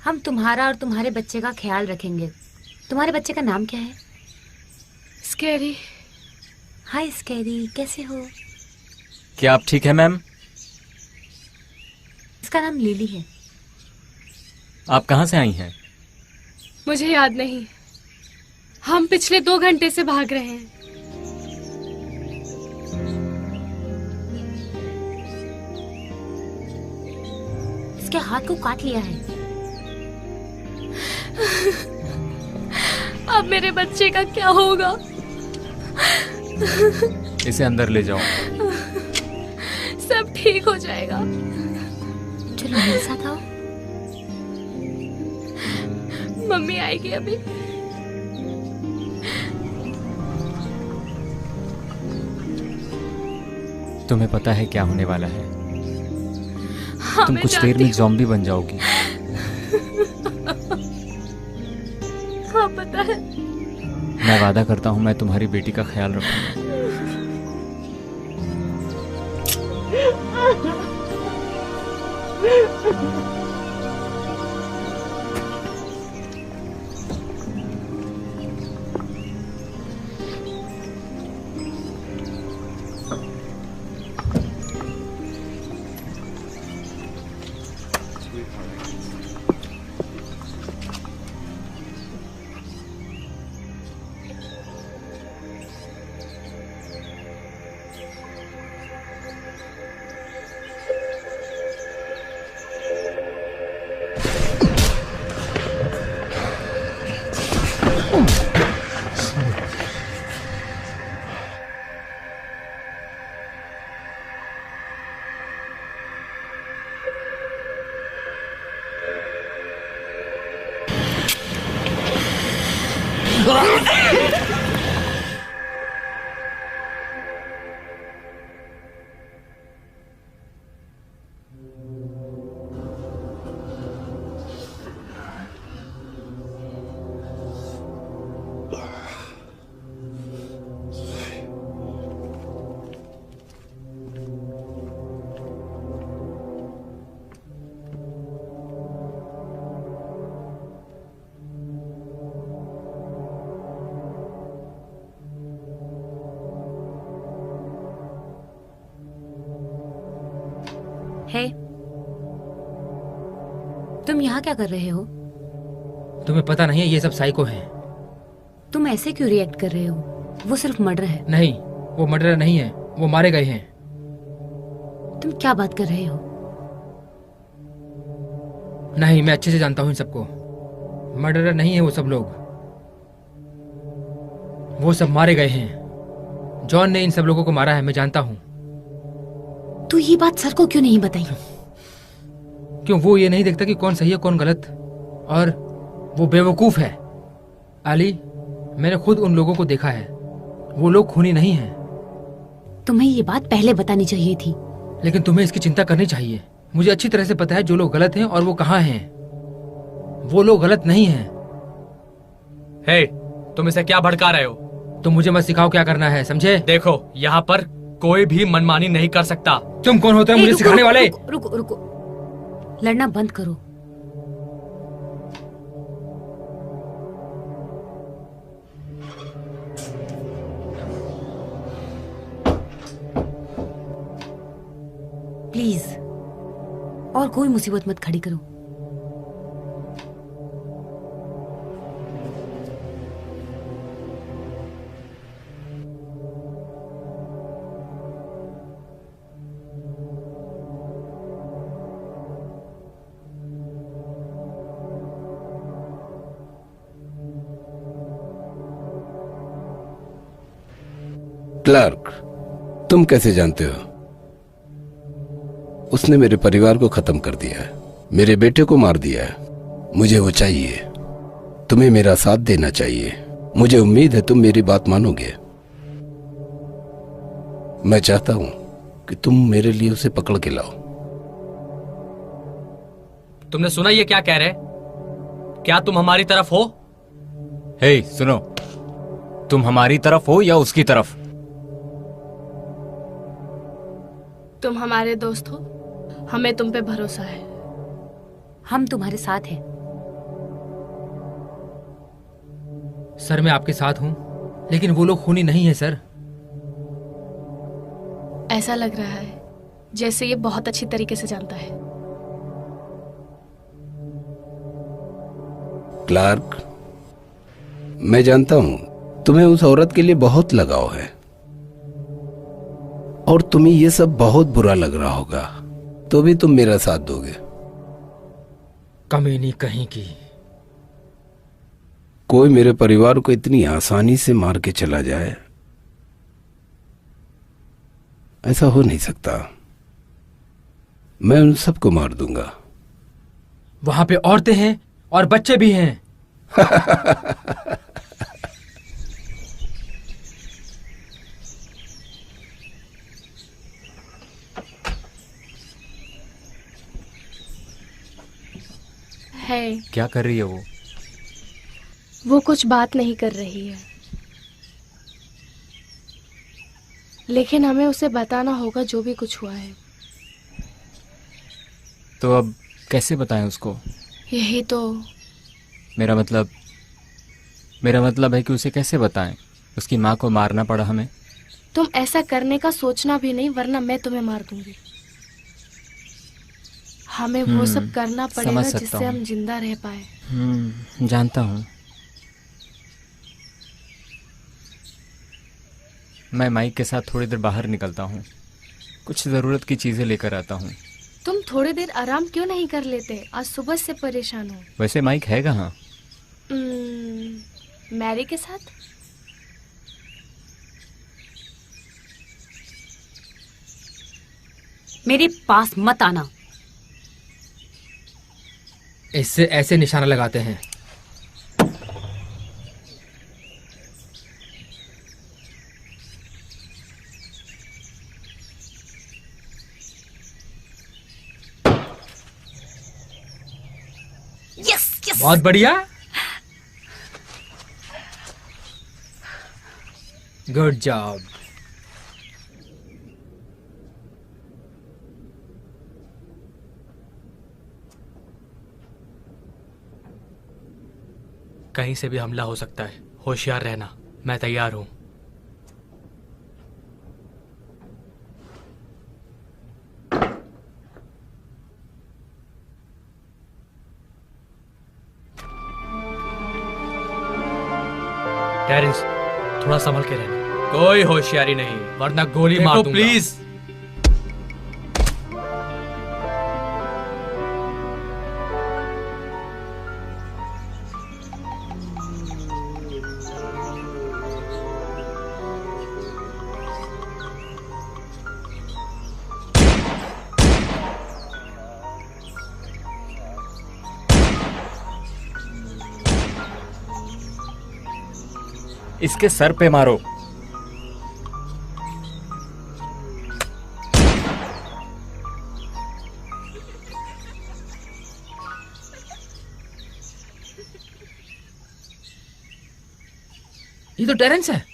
हम तुम्हारा और तुम्हारे बच्चे का ख्याल रखेंगे। तुम्हारे बच्चे का नाम क्या है? स्कैरी। हाय स्कैरी, कैसे हो? क्या आप ठीक है मैम? इसका नाम लिली है। आप कहाँ से आई हैं? मुझे याद नहीं। हम पिछले 2 घंटे से भाग रहे हैं। इसके हाथ को काट लिया है। अब मेरे बच्चे का क्या होगा? इसे अंदर ले जाओ। सब ठीक हो जाएगा। चलो मेरे साथ आओ। मम्मी आएगी अभी। तुम्हें पता है क्या होने वाला है? हाँ, तुम कुछ देर में ज़ॉम्बी बन जाओगी। हाँ पता है। मैं वादा करता हूँ मैं तुम्हारी बेटी का ख्याल रखूंगा। हे, तुम यहाँ क्या कर रहे हो? तुम्हें पता नहीं है ये सब साइको हैं। तुम ऐसे क्यों रिएक्ट कर रहे हो? वो सिर्फ मर्डर है। नहीं, वो मर्डर नहीं है, वो मारे गए हैं। तुम क्या बात कर रहे हो? नहीं, मैं अच्छे से जानता हूँ इन सबको। मर्डरर नहीं है वो सब लोग। वो सब मारे गए हैं। जॉन ने इन सब लोगों को मारा है, मैं जानता हूँ। तू ये बात सर को क्यों नहीं बताई? क्यों? वो ये नहीं देखता कि कौन सही है कौन गलत, और वो बेवकूफ है। आली, मैंने खुद उन लोगों को देखा है। वो लोग खूनी नहीं हैं। तुम्हें ये बात पहले बतानी चाहिए थी। लेकिन तुम्हें इसकी चिंता करनी चाहिए। मुझे अच्छी तरह से पता है जो लोग गलत हैं और वो कहाँ हैं। वो लोग गलत नहीं हैं। हे, तुम इसे क्या भड़का रहे हो? तुम मुझे मत सिखाओ क्या करना है, समझे? देखो, यहाँ पर कोई भी मनमानी नहीं कर सकता। तुम कौन होते हो मुझे सिखाने वाले? रुको रुको, लड़ना बंद करो। प्लीज, और कोई मुसीबत मत खड़ी करो। क्लार्क, तुम कैसे जानते हो? उसने मेरे परिवार को खत्म कर दिया है, मेरे बेटे को मार दिया है। मुझे वो चाहिए। तुम्हें मेरा साथ देना चाहिए। मुझे उम्मीद है तुम मेरी बात मानोगे। मैं चाहता हूं कि तुम मेरे लिए उसे पकड़ के लाओ। तुमने सुना ये क्या कह रहे? क्या तुम हमारी तरफ हो? हे सुनो, तुम हमारी तरफ हो या उसकी तरफ? तुम हमारे दोस्त हो, हमें तुम पे भरोसा है। हम तुम्हारे साथ हैं। सर मैं आपके साथ हूं, लेकिन वो लोग खूनी नहीं है सर। ऐसा लग रहा है जैसे ये बहुत अच्छी तरीके से जानता है। क्लार्क, मैं जानता हूं तुम्हें उस औरत के लिए बहुत लगाव है और तुम्हें ये सब बहुत बुरा लग रहा होगा, तो भी तुम मेरा साथ दोगे। कमीनी कहीं की। कोई मेरे परिवार को इतनी आसानी से मार के चला जाए, ऐसा हो नहीं सकता। मैं उन सबको मार दूंगा। वहां पे औरतें हैं और बच्चे भी हैं। है। क्या कर रही है वो कुछ बात नहीं कर रही है, लेकिन हमें उसे बताना होगा जो भी कुछ हुआ है। तो अब कैसे बताएं उसको? यही तो। मेरा मतलब है कि उसे कैसे बताएं? उसकी माँ को मारना पड़ा हमें। तुम ऐसा करने का सोचना भी नहीं, वरना मैं तुम्हें मार दूंगी। हमें वो सब करना पड़ेगा जिससे हम जिंदा रह पाए। जानता हूँ। मैं माइक के साथ थोड़ी देर बाहर निकलता हूँ, कुछ ज़रूरत की चीज़ें लेकर आता हूँ। तुम थोड़ी देर आराम क्यों नहीं कर लेते? आज सुबह से परेशान हो। वैसे माइक है कहाँ? मैरी के साथ। मेरे पास मत आना। इससे ऐसे निशाना लगाते हैं। बहुत बढ़िया, गुड जॉब। कहीं से भी हमला हो सकता है, होशियार रहना। मैं तैयार हूं। टेरेंस, थोड़ा संभल के रहना। कोई होशियारी नहीं, वरना गोली मार दूंगा। प्लीज। इसके सर पे मारो। ये तो टेरेंस है।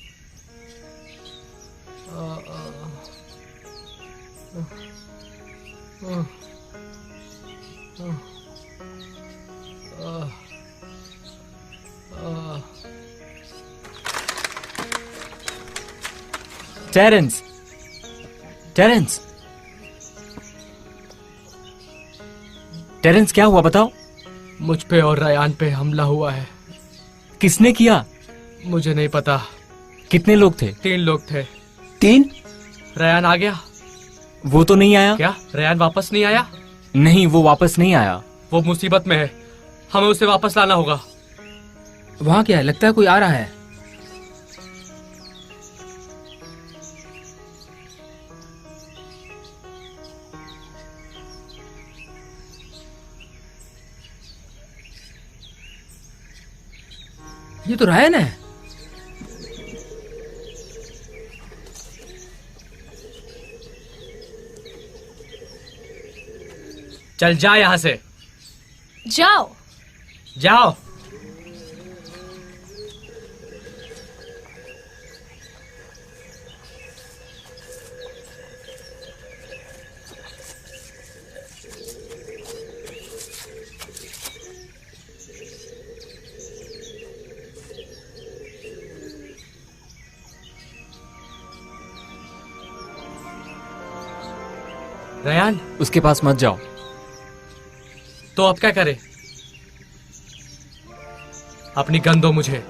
टेरेंस, टेरेंस, टेरेंस, क्या हुआ बताओ? मुझ पे और रयान पे हमला हुआ है। किसने किया? मुझे नहीं पता। कितने लोग थे? 3 लोग थे। 3? रयान आ गया? वो तो नहीं आया। क्या रयान वापस नहीं आया? नहीं, वो वापस नहीं आया। वो मुसीबत में है, हमें उसे वापस लाना होगा। वहां क्या है? लगता है कोई आ रहा है। ये तो रायन है। चल जा यहां से। जाओ। जाओ। रयान, उसके पास मत जाओ। तो अब क्या करे? अपनी गन दो मुझे।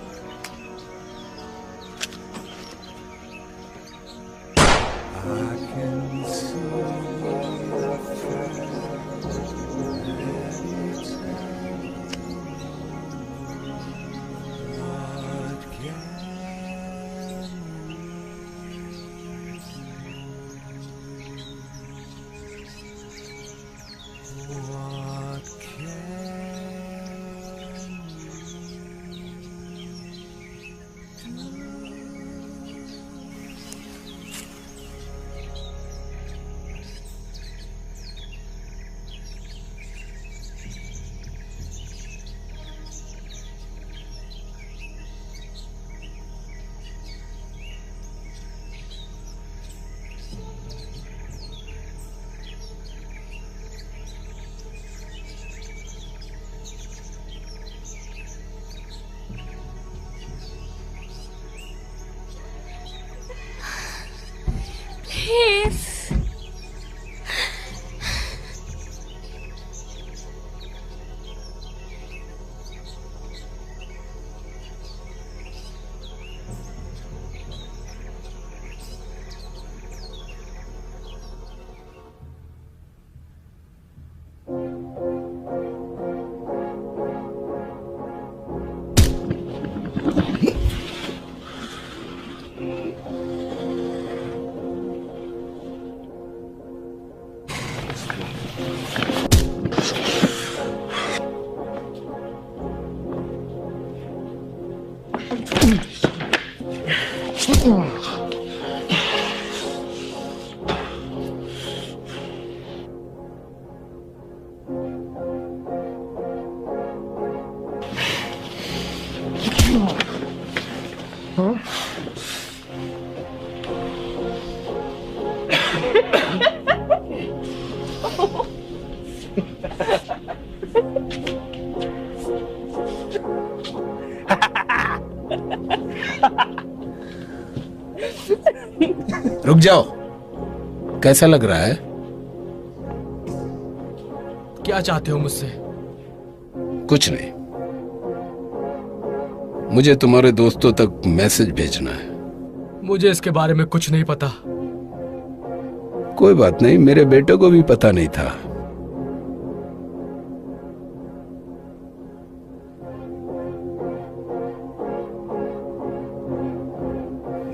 रुक जाओ। कैसा लग रहा है? क्या चाहते हो मुझसे? कुछ नहीं, मुझे तुम्हारे दोस्तों तक मैसेज भेजना है। मुझे इसके बारे में कुछ नहीं पता। कोई बात नहीं, मेरे बेटे को भी पता नहीं था।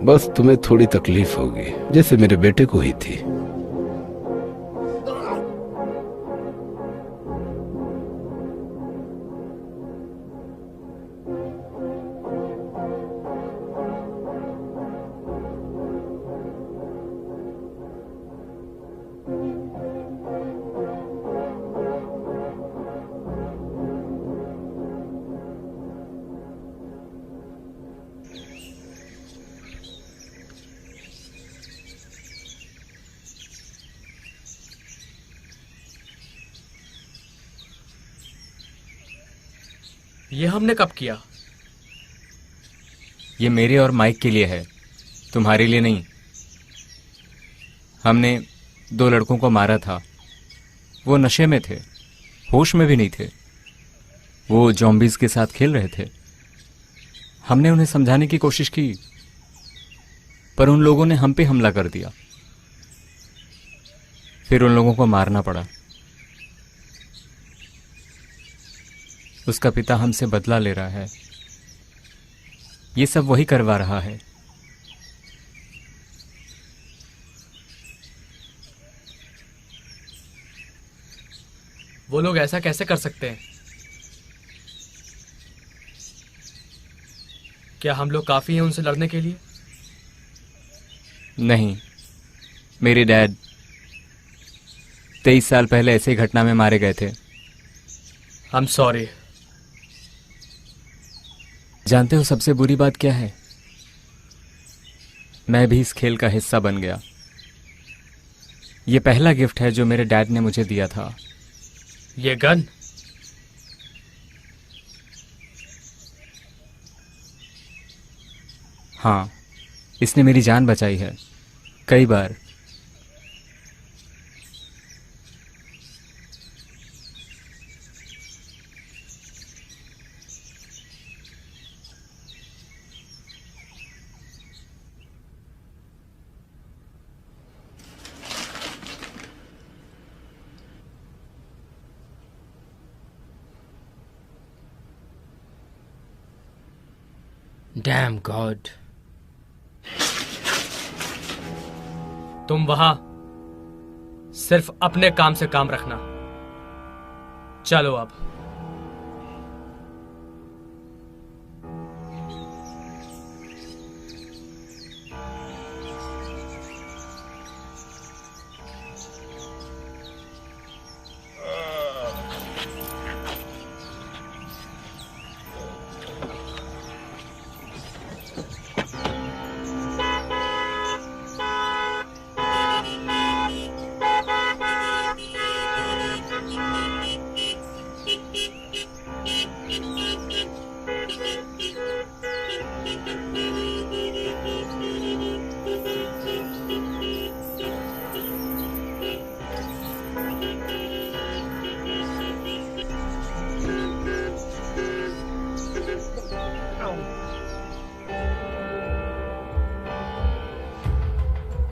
बस तुम्हें थोड़ी तकलीफ होगी, जैसे मेरे बेटे को ही थी। ये हमने कब किया? ये मेरे और माइक के लिए है, तुम्हारे लिए नहीं। हमने 2 लड़कों को मारा था। वो नशे में थे, होश में भी नहीं थे। वो जॉम्बीज के साथ खेल रहे थे। हमने उन्हें समझाने की कोशिश की, पर उन लोगों ने हम पे हमला कर दिया। फिर उन लोगों को मारना पड़ा। उसका पिता हमसे बदला ले रहा है। ये सब वही करवा रहा है। वो लोग ऐसा कैसे कर सकते हैं? क्या हम लोग काफी हैं उनसे लड़ने के लिए? नहीं, मेरे डैड 23 साल पहले ऐसे घटना में मारे गए थे। I am sorry. जानते हो सबसे बुरी बात क्या है? मैं भी इस खेल का हिस्सा बन गया। ये पहला गिफ्ट है जो मेरे डैड ने मुझे दिया था। ये गन? हाँ, इसने मेरी जान बचाई है कई बार। Dam God. तुम वहां सिर्फ अपने काम से काम रखना। चलो अब।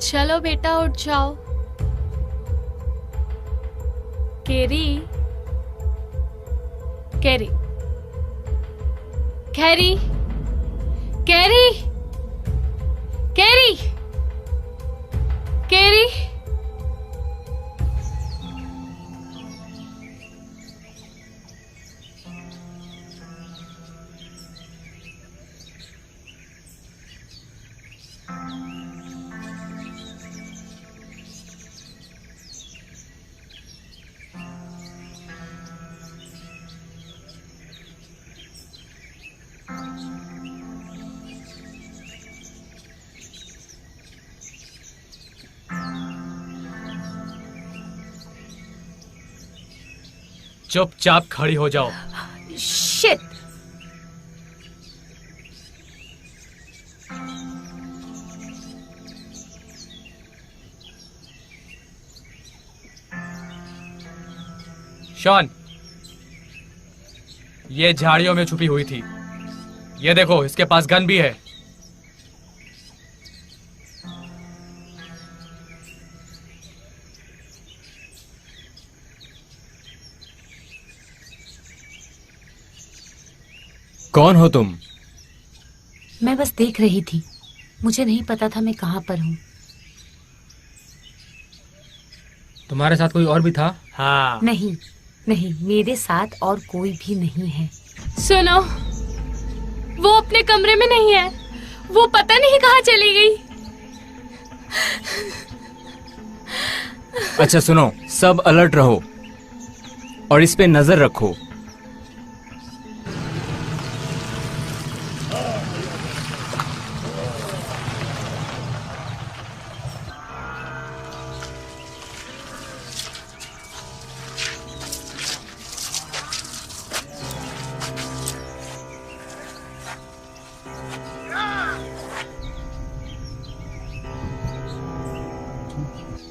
चलो बेटा उठ जाओ। Carry, carry, carry, carry, carry, carry. चुपचाप खड़ी हो जाओ। शिट। शॉन, ये झाड़ियों में छुपी हुई थी। ये देखो, इसके पास गन भी है। कौन हो तुम? मैं बस देख रही थी, मुझे नहीं पता था मैं कहाँ पर हूँ। तुम्हारे साथ कोई और भी था? हाँ। नहीं नहीं, मेरे साथ और कोई भी नहीं है। सुनो, वो अपने कमरे में नहीं है। वो पता नहीं कहाँ चली गई। अच्छा सुनो, सब अलर्ट रहो और इस पे नजर रखो।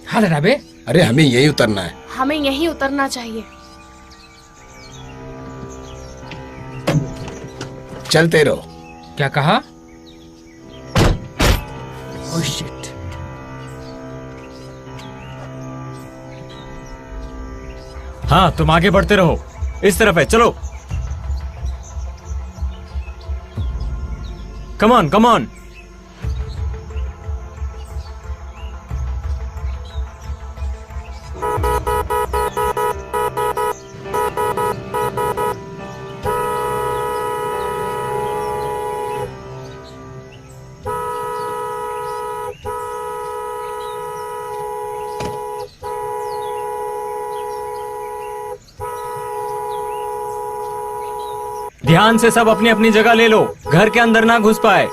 हाँ जनाबे। अरे हमें यही उतरना है। हमें यहीं उतरना चाहिए। चलते रहो। क्या कहा? Oh shit. हाँ, तुम आगे बढ़ते रहो। इस तरफ है, चलो। Come on, come on. ध्यान से सब अपनी अपनी जगह ले लो, घर के अंदर ना घुस पाए।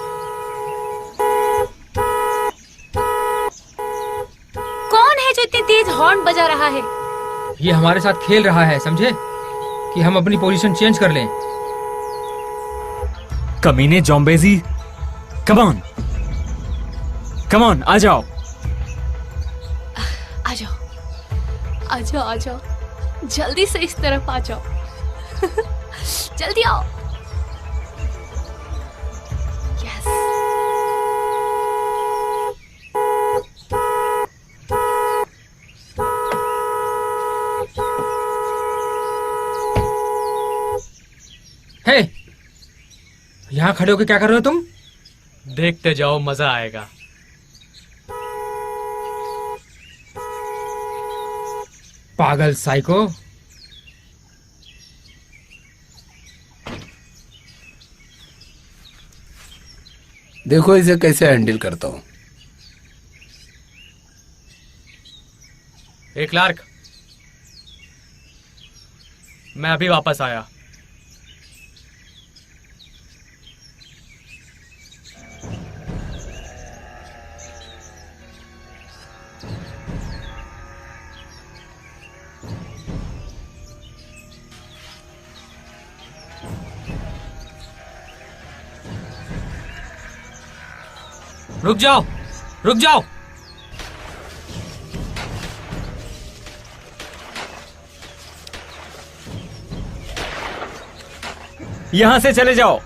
कौन है जो इतनी तेज हॉर्न बजा रहा है? ये हमारे साथ खेल रहा है, समझे? कि हम अपनी पोजीशन चेंज कर लें। कमीने जॉम्बेजी, कम ऑन, कम ऑन, आ जाओ। आ जाओ, आ जाओ, आ जाओ, जल्दी से इस तरफ आ जाओ। जल्दी आओ। यस। हे, यहाँ खड़े होके क्या कर रहे हो तुम? देखते जाओ, मजा आएगा। पागल साइको। देखो इसे कैसे हैंडल करता हूँ। ए क्लार्क, मैं अभी वापस आया। रुक जाओ, रुक जाओ। यहां से चले जाओ।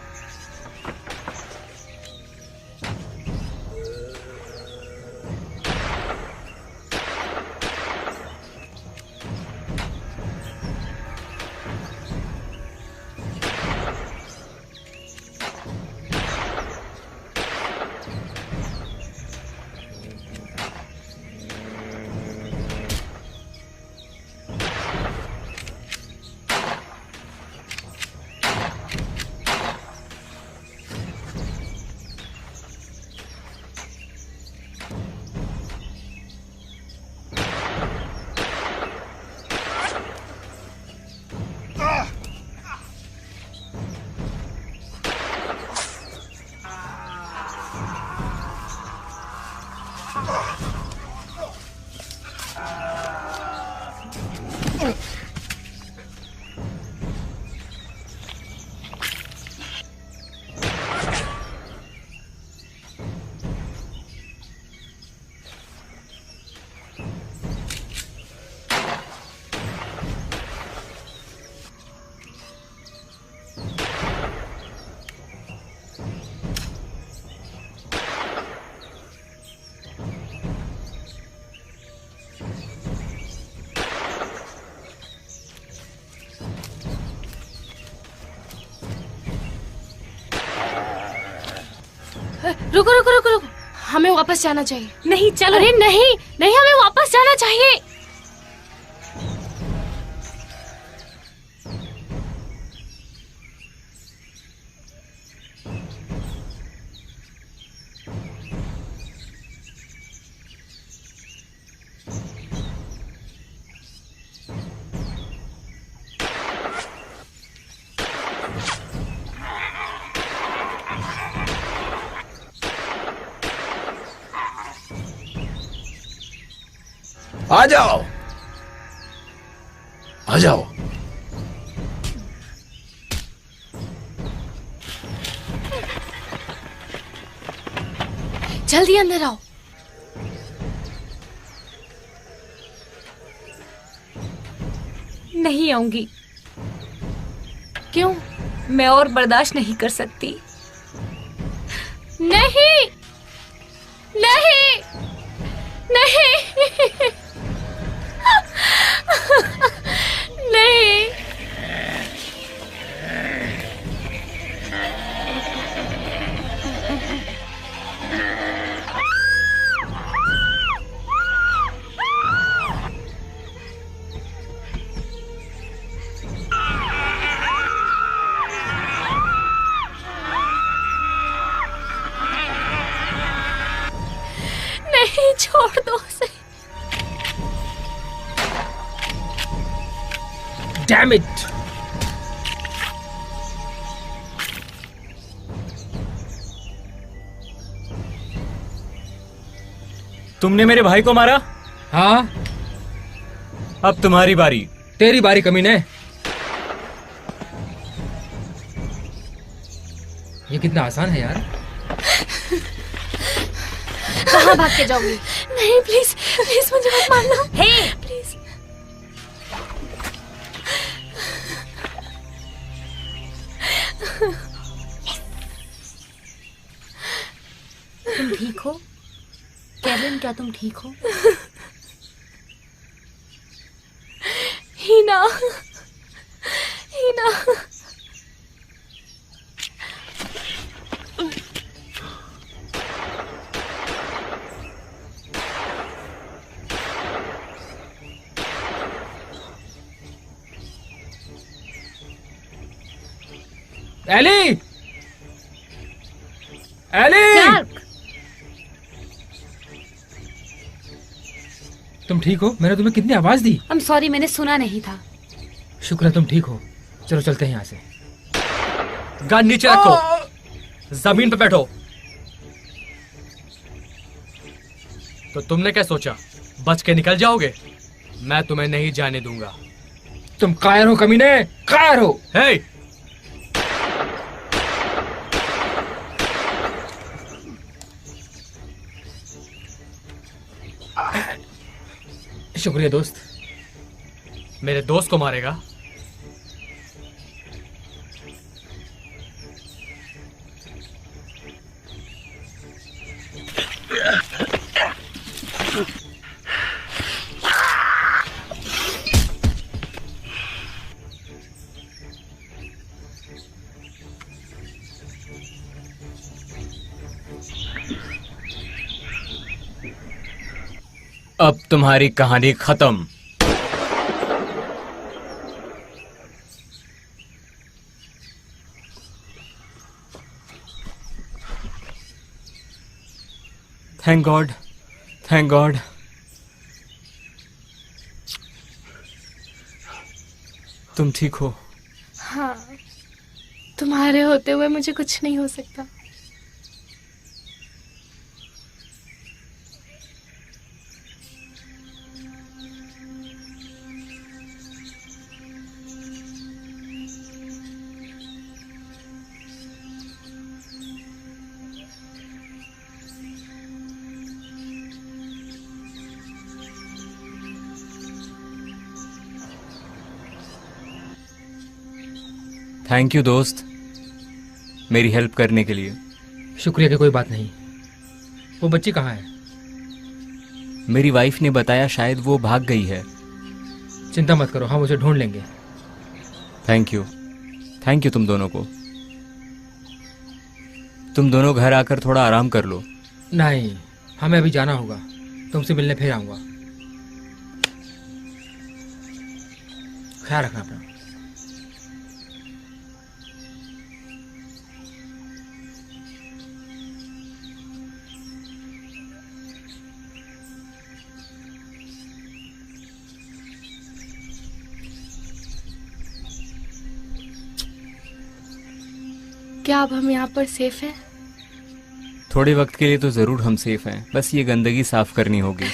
रुको रुको रुको रुको, हमें वापस जाना चाहिए। नहीं चलो। अरे नहीं नहीं, हमें वापस जाना चाहिए। आ जाओ, आ जाओ। जल्दी अंदर आओ। नहीं आऊंगी। क्यों? मैं और बर्दाश्त नहीं कर सकती। नहीं नहीं नहीं नहीं। नहीं, छोड़ दो उसे। Damn it! तुमने मेरे भाई को मारा। हाँ, अब तुम्हारी बारी। तेरी बारी कमीने। ये कितना आसान है यार। कहाँ भाग के जाओगी? नहीं प्लीज प्लीज, मुझे मत मारना। हे प्लीज। तुम ठीक हो? कैरन, क्या तुम ठीक हो? हीना, हीना। एली! एली! क्लार्क! तुम ठीक हो? मैंने तुम्हें कितनी आवाज दी। I'm sorry, मैंने सुना नहीं था। शुक्र है तुम ठीक हो। चलो चलते हैं यहाँ से। गन नीचे रखो, जमीन पे बैठो। तो तुमने क्या सोचा, बच के निकल जाओगे? मैं तुम्हें नहीं जाने दूंगा। तुम कायर हो कमीने, कायर हो। हे! शुक्रिया दोस्त। मेरे दोस्त को मारेगा? अब तुम्हारी कहानी खत्म। Thank God, thank God. तुम ठीक हो? हाँ, तुम्हारे होते हुए मुझे कुछ नहीं हो सकता। थैंक यू दोस्त, मेरी हेल्प करने के लिए। शुक्रिया की कोई बात नहीं। वो बच्ची कहाँ है? मेरी वाइफ ने बताया शायद वो भाग गई है। चिंता मत करो, हम उसे ढूंढ लेंगे। थैंक यू, थैंक यू तुम दोनों को। तुम दोनों घर आकर थोड़ा आराम कर लो। नहीं, हमें अभी जाना होगा। तुमसे मिलने फिर आऊंगा। ख्याल रखना अपना। क्या अब हम यहाँ पर सेफ हैं? थोड़े वक्त के लिए तो जरूर हम सेफ हैं, बस ये गंदगी साफ करनी होगी।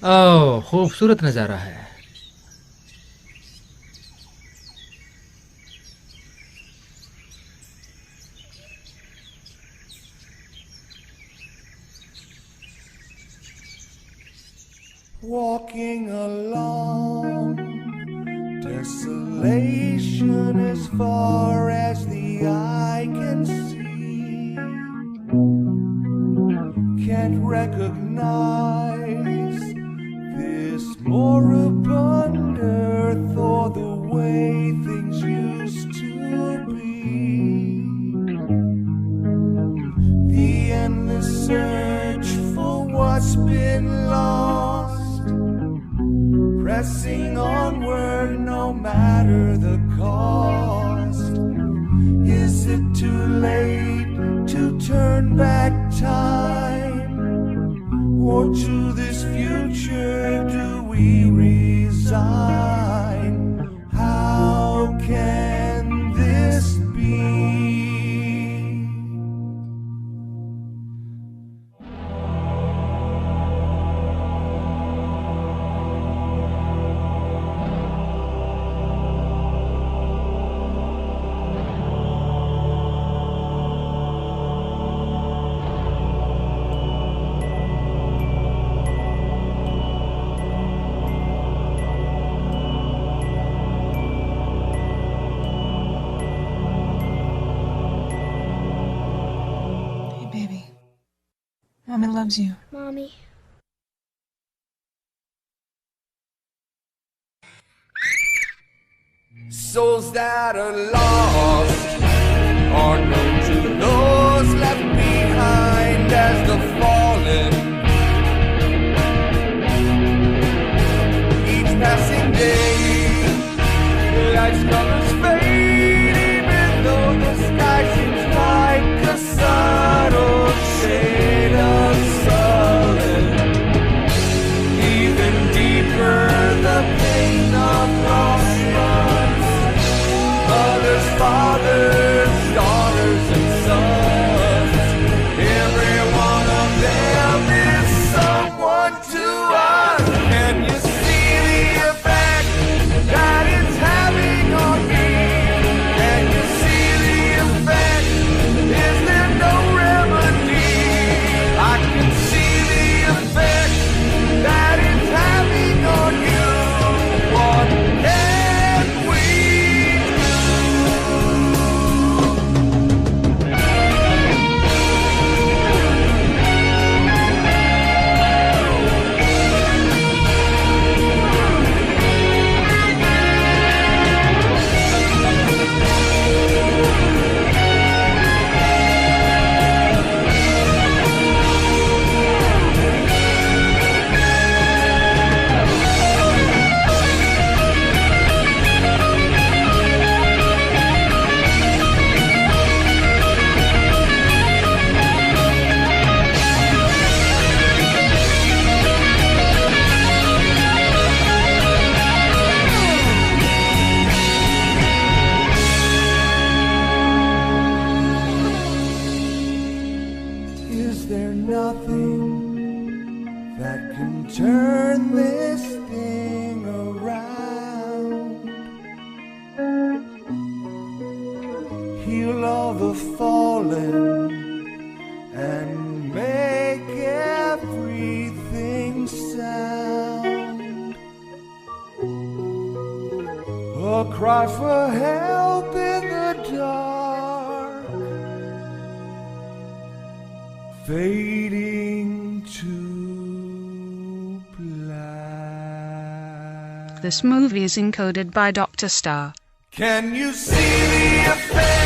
ओह, खूबसूरत नजारा है। Walking along, desolation as far as the eye can see. Can't recognize this moribund earth or the way things used to be. The endless search for what's been lost, pressing onward no matter the cost. Is it too late to turn back time? Or to this future do we resign? How can this be? Mommy loves you. Mommy. Souls that are lost are known to those left behind as the fallen. Each passing day, life's colors fade, even though the sky seems like a subtle shade of sullen. Even deeper, the pain of loss runs. Mothers, fathers, daughters, and sons. Every one of them is someone to us. Can you see the effect that it's having on me? Can you see the effect? Is there no remedy? I can see the effect that it's having on you. What can we Is there nothing that can turn this thing around? Heal all the fallen and make everything sound. A cry for help in the dark, fading to black. This movie is encoded by Dr. Star. Can you see the effect?